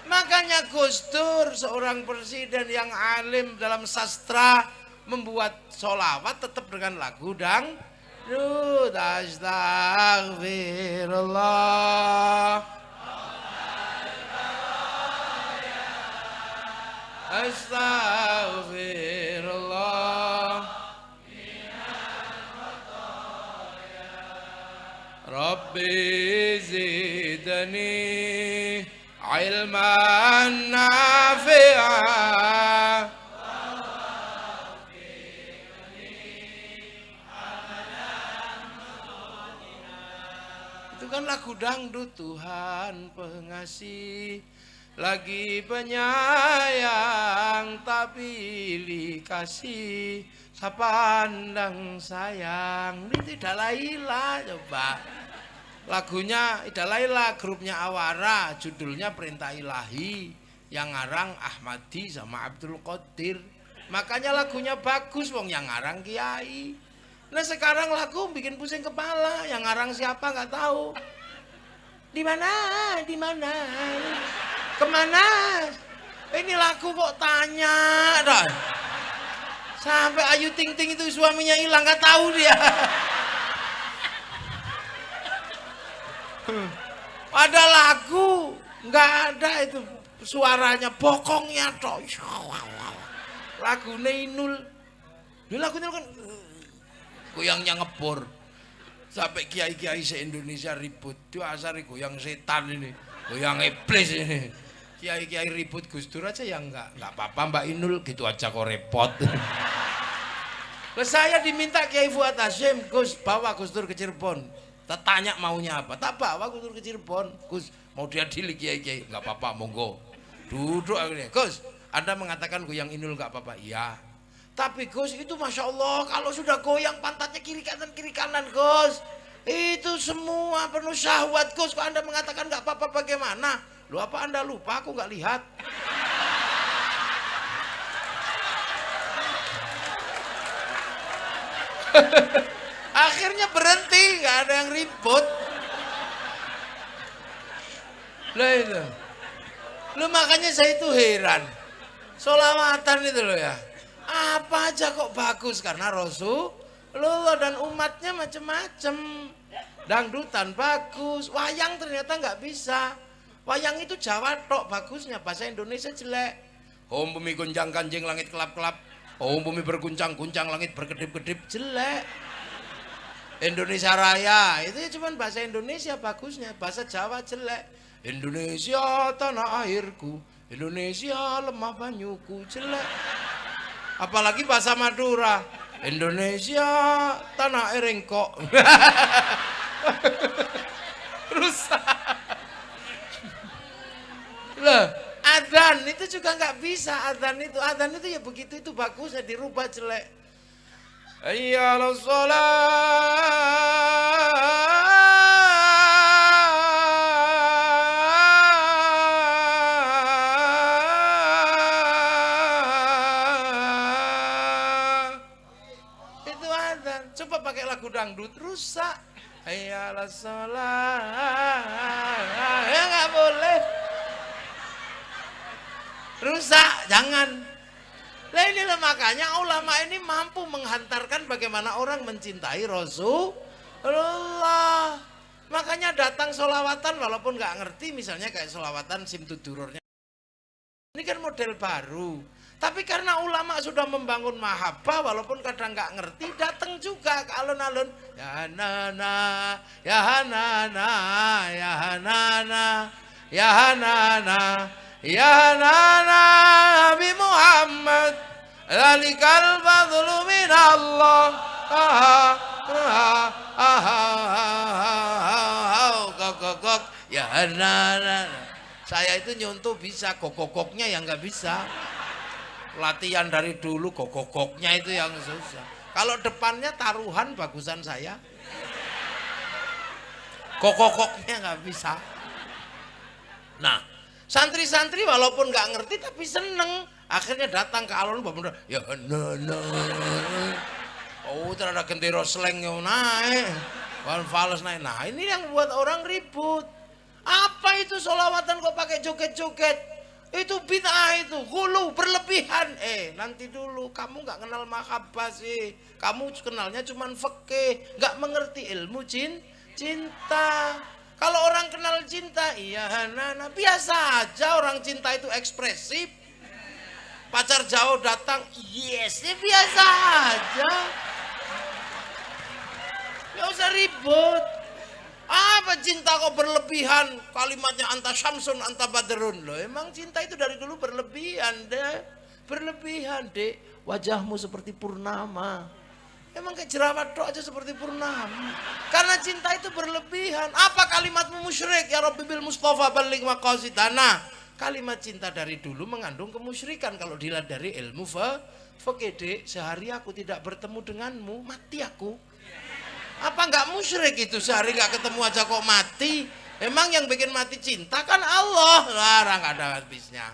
Makanya Gus Dur seorang presiden yang alim dalam sastra membuat sholawat tetap dengan lagu dangdut. Astagfirullah, astagfirullah, Rabbi zidni ilman nafi'ah. Itu kan lagu dangdut. Tuhan pengasih lagi penyayang tak pilih kasih sapandang sayang. Ini tidak Laila coba. Lagunya Ida Laila, grupnya Awara, judulnya Perintah Ilahi, yang ngarang Ahmadi sama Abdul Qadir. Makanya lagunya bagus, wong yang ngarang Kiai. Nah sekarang lagu bikin pusing kepala, yang ngarang siapa nggak tahu. Di mana, kemana? Ini lagu kok tanya, dah. Sampai Ayu Ting Ting itu suaminya hilang, nggak tahu dia. Ada lagu nggak ada itu suaranya, bokongnya toh. Lagu Inul, ini lagunya kan goyangnya ngebor. Sampai kiai-kiai se-Indonesia ribut. Itu asal goyang setan ini, goyang iblis ini. Kiai-kiai ribut, Gus Dur aja yang nggak apa-apa Mbak Inul, gitu aja kok repot. Terus saya diminta Kiai Fuad Hasyim, Gus bawa Gus Dur ke Cirebon. Tanya maunya apa, tak bawa Gus Dur ke Cirebon. Gus mau diadili Kiai-Kiai, nggak apa-apa, monggo. Duduk akhirnya, Gus Anda mengatakan goyang Inul nggak apa-apa, iya. Tapi Gus itu Masya Allah, kalau sudah goyang pantatnya kiri kanan Gus, itu semua penuh syahwat Gus. Kok Anda mengatakan nggak apa-apa bagaimana? Lu apa Anda lupa aku nggak lihat? Akhirnya berhenti, nggak ada yang ribut. Lah itu, lu makanya saya itu heran. Sholawatan itu loh ya, apa aja kok bagus karena Rasulullah dan umatnya macem-macem. Dangdutan bagus, wayang ternyata nggak bisa. Wayang itu Jawa tok bagusnya, bahasa Indonesia jelek. Om bumi gonjang kanjing langit kelap-kelap, om bumi berguncang-guncang langit berkedip-kedip, jelek. Indonesia Raya itu cuma bahasa Indonesia bagusnya, bahasa Jawa jelek. Indonesia tanah airku, Indonesia lemah banyuku, jelek. Apalagi bahasa Madura, Indonesia tanah air engkok. Rusak. Loh, adzan itu juga nggak bisa. Adzan itu ya begitu, itu bagusnya dirubah jelek. hayya 'alas shalah. Itu adzan. Coba pakai lagu dangdut rusak. Hayya 'alas shalah. Ya nggak boleh. Rusak, jangan. Nah inilah makanya ulama ini mampu menghantarkan bagaimana orang mencintai Rasulullah. Makanya datang sholawatan walaupun nggak ngerti, misalnya kayak sholawatan simtudururnya. Ini kan model baru. Tapi karena ulama sudah membangun mahabbah walaupun kadang nggak ngerti, datang juga ke alun-alun. Ya Hanana, ya Hanana, ya Hanana, ya Hanana. Ya Nana Nabi Muhammad Zalikal fadlu minallah. Gok. Ya Nana. Saya itu nyontoh bisa, gok-goknya yang nggak bisa. Latihan dari dulu, gok-goknya itu yang susah. Kalau depannya taruhan bagusan saya. Gok-goknya nggak bisa. Nah, santri-santri walaupun nggak ngerti tapi seneng, akhirnya datang ke alun bener, ya no. Oh terada gendera sleng yang naik, fals naik. Nah ini yang buat orang ribut. Apa itu sholawatan kok pakai joget-joget? Itu bid'ah, itu hulu berlebihan. Nanti dulu, kamu nggak kenal mahabbah sih, kamu kenalnya cuman fikih, nggak mengerti ilmu cinta. Kalau orang kenal cinta, iya Nana, biasa aja orang cinta itu ekspresif. Pacar jauh datang, yes, ya biasa aja. Gak usah ribut. Apa cinta kok berlebihan? Kalimatnya anta syamsun, anta badrun. Loh, emang cinta itu dari dulu berlebihan, deh. Berlebihan, dek. Wajahmu seperti purnama. Emang kayak jerawat dok aja seperti purnama. Karena cinta itu berlebihan. Apa kalimatmu musyrik? Ya Rabbi bil Mustafa balik maqasidana. Kalimat cinta dari dulu mengandung kemusyrikan. Kalau dilihat dari ilmu fikih, sehari aku tidak bertemu denganmu, mati aku. Apa enggak musyrik itu? Sehari enggak ketemu aja kok mati. Emang yang bikin mati cinta kan Allah. Larang ada habisnya.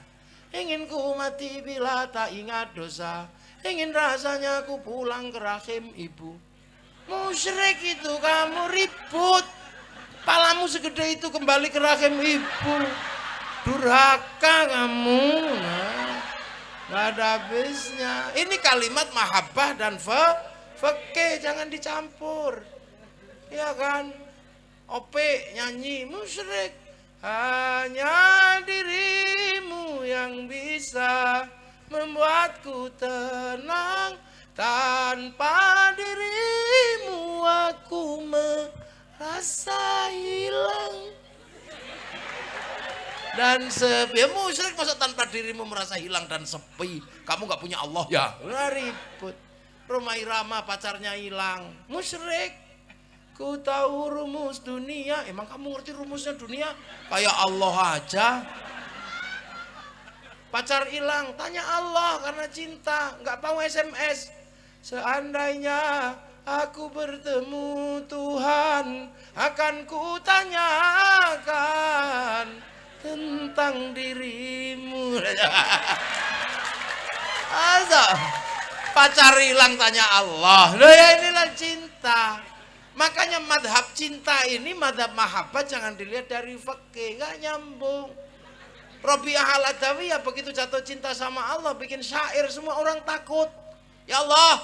Ingin ku mati bila tak ingat dosa. Ingin rasanya aku pulang ke rahim ibu. Musyrik itu, kamu ribut. Palamu segede itu kembali ke rahim ibu. Durhaka kamu. Nggak ada habisnya. Ini kalimat mahabbah dan fikih, jangan dicampur. Ya kan? Ope nyanyi musyrik. Hanya dirimu yang bisa membuatku tenang, tanpa dirimu aku merasa hilang dan sepi. Ya musyrik masa tanpa dirimu merasa hilang dan sepi, kamu gak punya Allah ya? Nah, ribut. Rumah Irama pacarnya hilang, musyrik. Ku tahu rumus dunia. Emang kamu ngerti rumusnya dunia? Kayak Allah aja. Pacar hilang, tanya Allah karena cinta, nggak mau SMS. Seandainya aku bertemu Tuhan, akan ku tanyakan tentang dirimu. Asa, pacar hilang tanya Allah. Loh ya inilah cinta. Makanya madhab cinta ini, madhab mahabbah jangan dilihat dari fikih, nggak nyambung. Rabi'ah al-Adawiyah begitu jatuh cinta sama Allah bikin syair, semua orang takut. Ya Allah,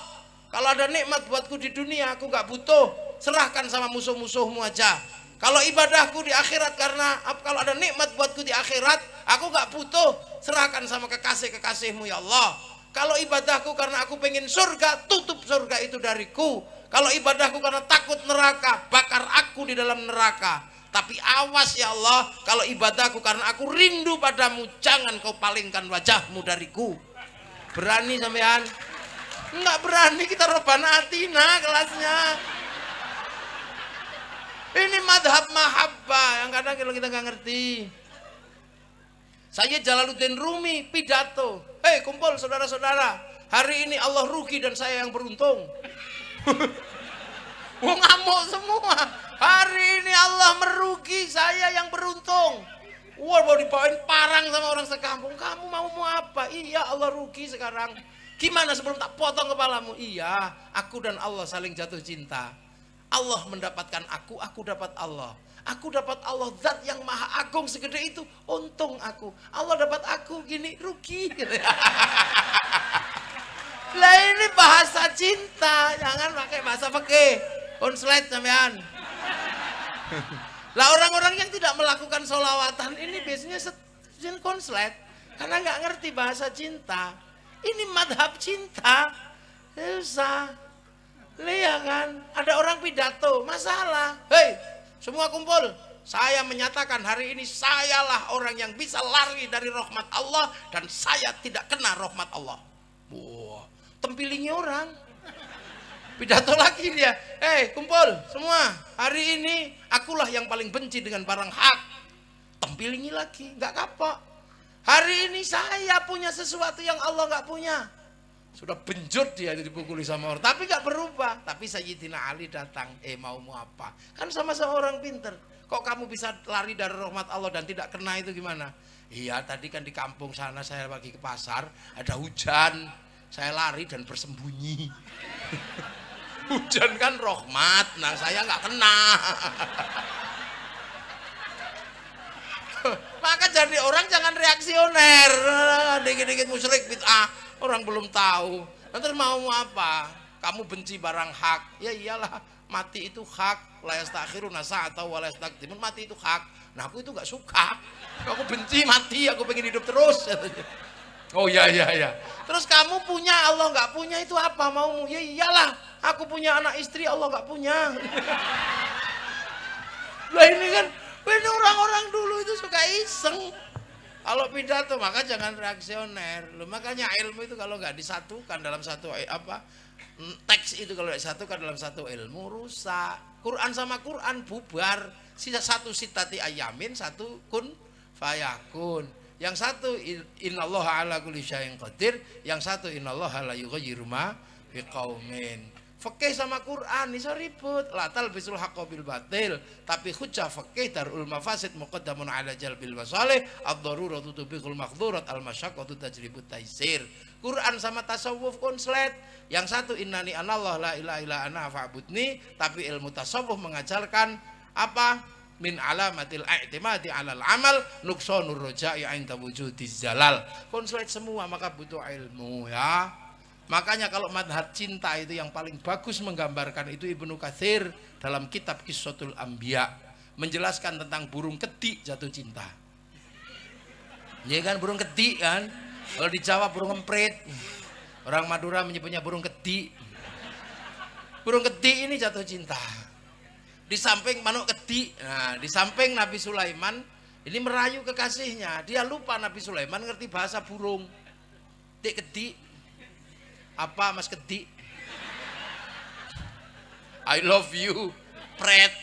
kalau ada nikmat buatku di dunia aku gak butuh, serahkan sama musuh-musuhmu aja. Kalau ibadahku di akhirat, karena kalau ada nikmat buatku di akhirat aku gak butuh, serahkan sama kekasih-kekasihmu ya Allah. Kalau ibadahku karena aku pengen surga, tutup surga itu dariku. Kalau ibadahku karena takut neraka, bakar aku di dalam neraka. Tapi awas ya Allah, kalau ibadahku karena aku rindu padamu, jangan kau palingkan wajahmu dariku. Berani sampean? Enggak berani, kita Robbana Atina kelasnya. Ini madhab mahabbah yang kadang kita nggak ngerti. Saya Jalaluddin Rumi pidato, hei kumpul saudara-saudara, Hari ini Allah rugi dan saya yang beruntung. Wong ngamuk semua. Hari ini Allah merugi, saya yang beruntung. Wah, mau dibawain parang sama orang sekampung. Kamu mau apa? Iya, Allah rugi sekarang. Gimana sebelum tak potong kepalamu? Iya, aku dan Allah saling jatuh cinta. Allah mendapatkan aku dapat Allah. Aku dapat Allah, zat yang maha agung segede itu. Untung aku. Allah dapat aku, gini rugi. Lah ini bahasa cinta, jangan pakai bahasa fikih. Konslet sampean. Lah orang-orang yang tidak melakukan sholawatan ini biasanya konslet karena nggak ngerti bahasa cinta. Ini madhab cinta. Susah. Lihat kan, ada orang pidato, masalah. Hei, semua kumpul. Saya menyatakan hari ini sayalah orang yang bisa lari dari rahmat Allah dan saya tidak kena rahmat Allah. Wah, tempilingnya orang. Pidato lagi dia. Kumpul semua. Hari ini akulah yang paling benci dengan barang hak. Tempilingi lagi, nggak kapok. Hari ini saya punya sesuatu yang Allah nggak punya. Sudah benjut dia dipukuli sama orang, tapi nggak berubah. Tapi Sayyidina Ali datang, mau apa? Kan sama-sama orang pinter. Kok kamu bisa lari dari rahmat Allah dan tidak kena itu gimana? Iya, tadi kan di kampung sana saya lagi ke pasar, ada hujan. Saya lari dan bersembunyi. Hujan kan rahmat, nah saya nggak kena. Maka jadi orang jangan reaksioner, dikit-dikit musyrik bid'ah, orang belum tahu. Nanti mau apa? Kamu benci barang hak, ya iyalah, mati itu hak. La yastakhiruna sa'atan wa la yastaqdimun, mati itu hak. Nah aku itu nggak suka, aku benci mati, aku pengen hidup terus. Oh ya. Terus kamu punya, Allah nggak punya, itu apa maumu? Ya iyalah, aku punya anak istri, Allah nggak punya. Lah ini kan, ini orang-orang dulu itu suka iseng. Kalau pidato maka jangan reaksioner. Loh, makanya ilmu itu kalau nggak disatukan dalam satu teks itu kalau disatukan dalam satu ilmu rusak. Quran sama Quran bubar. Satu sitati ayamin, satu kun fayakun. Yang satu innallaha ala kulli syai'in qadir, yang satu innallaha la yughayyiru ma biqaumin. Fikih sama Quran iso ribut, la talbisul haqqo bil batil, tapi hujjah fikih darul mafasid muqaddamun ala jalbil masalih, ad-daruratu tubihul mahdhurat, al-masyaqqatu tajribut taisir. Quran sama tasawuf konslet. Yang satu innani anallah la ilaha illa ana fa'budni, tapi ilmu tasawuf mengajarkan apa? Min alamatil i'timadi alal amal nuqsanur roja'i 'inda wujudiz zalal. Konslet semua, maka butuh ilmu ya. Makanya kalau madhab cinta itu yang paling bagus menggambarkan itu Ibnu Katsir dalam kitab Qissatul Anbiya, menjelaskan tentang burung kedik jatuh cinta. Ya kan, burung kedik kan. Kalau di Jawa burung emprit. Orang Madura menyebutnya burung kedik. Burung kedik ini jatuh cinta. Di samping manuk kedik, nah di samping Nabi Sulaiman ini merayu kekasihnya. Dia lupa Nabi Sulaiman ngerti bahasa burung. Dek kedik, apa mas kedik? I love you, pret.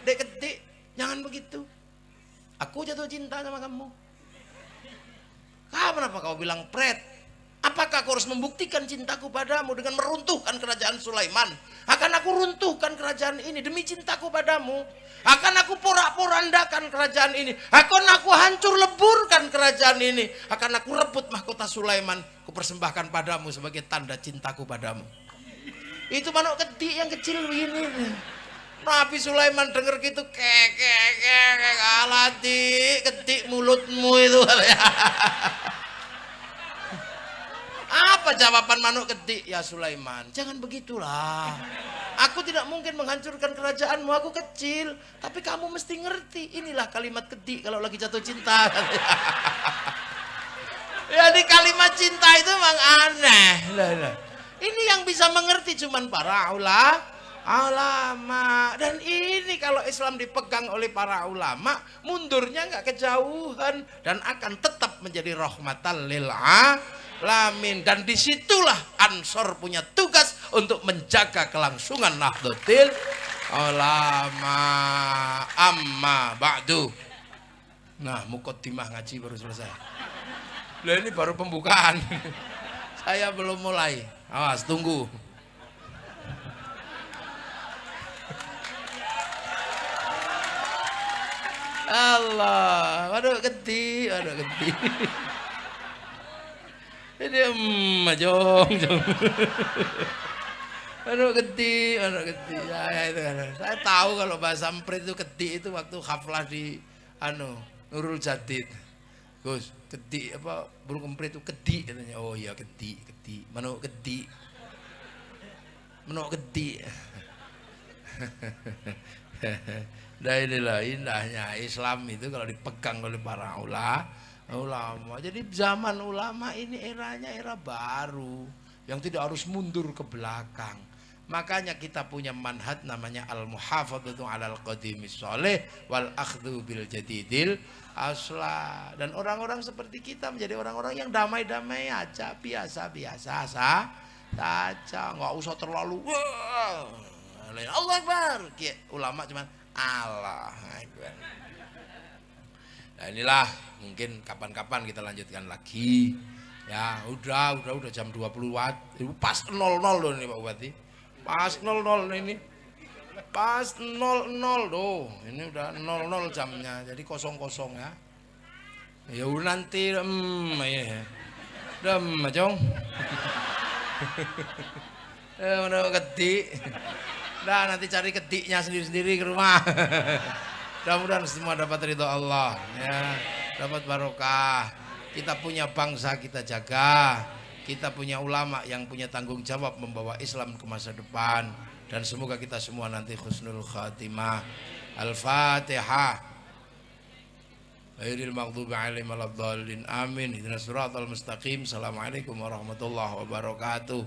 Dek kedik, jangan begitu. Aku jatuh cinta sama kamu. Kenapa kau bilang pret? Apakah kau harus membuktikan cintaku padamu dengan meruntuhkan kerajaan Sulaiman? Akan aku runtuhkan kerajaan ini demi cintaku padamu. Akan aku porak-porandakan kerajaan ini. Akan aku hancur leburkan kerajaan ini. Akan aku rebut mahkota Sulaiman. Ku persembahkan padamu sebagai tanda cintaku padamu. Itu manuk kedik yang kecil begini. Nabi Sulaiman dengar gitu, alati kedik mulutmu itu. Apa jawaban manuk kedik? Ya Sulaiman, jangan begitulah. Aku tidak mungkin menghancurkan kerajaanmu, aku kecil. Tapi kamu mesti ngerti, inilah kalimat kedik kalau lagi jatuh cinta. Ya di kalimat cinta itu memang aneh. Ini yang bisa mengerti cuman para ulama. Dan ini kalau Islam dipegang oleh para ulama, mundurnya nggak kejauhan dan akan tetap menjadi rahmatan lil alamin. Dan disitulah Ansor punya tugas untuk menjaga kelangsungan Nahdlatul Ulama. Amma ba'du. Nah, muqaddimah ngaji baru selesai. Lah ini baru pembukaan. Saya belum mulai. Awas, tunggu. Allah, waduh gede, waduh gede. Ini jong. Waduh gede, waduh gede. Ya, itu kan. Saya tahu kalau bahasa Emprit itu gede itu waktu haflah di Nurul Jadid. Gus, gede apa burung emprit itu gede katanya. Oh iya gede. Manuk gede. Nah inilah indahnya Islam itu kalau dipegang oleh para ulama. Jadi zaman ulama ini eranya era baru yang tidak harus mundur ke belakang. Makanya kita punya manhaj namanya al-muhafadzatu 'alal qadimis sholih wal akhdhu bil jadidil asla. Dan orang-orang seperti kita menjadi orang-orang yang damai-damai aja, biasa-biasa saja, nggak usah terlalu wah, Allah Akbar. Ulama cuman Allah Akbar. Nah inilah mungkin kapan-kapan kita lanjutkan lagi. Ya udah jam 20 watt. Pas 00 loh ini Pak Bupati. Pas 00 ini. Pas 00 loh. Ini udah 00 jamnya. Jadi kosong ya. Ya nanti ya. Macong. Udah kedik. Nah nanti cari kediknya sendiri-sendiri ke rumah. Mudah-mudahan semua dapat ridho Allah ya, dapat barokah. Kita punya bangsa kita jaga, kita punya ulama yang punya tanggung jawab membawa Islam ke masa depan, dan semoga kita semua nanti husnul khatimah. Al-Fatihah. Ghairil maghdubi 'alaihim waladdallin. Amin. Ihdinas siratal mustaqim. Assalamualaikum warahmatullahi wabarakatuh.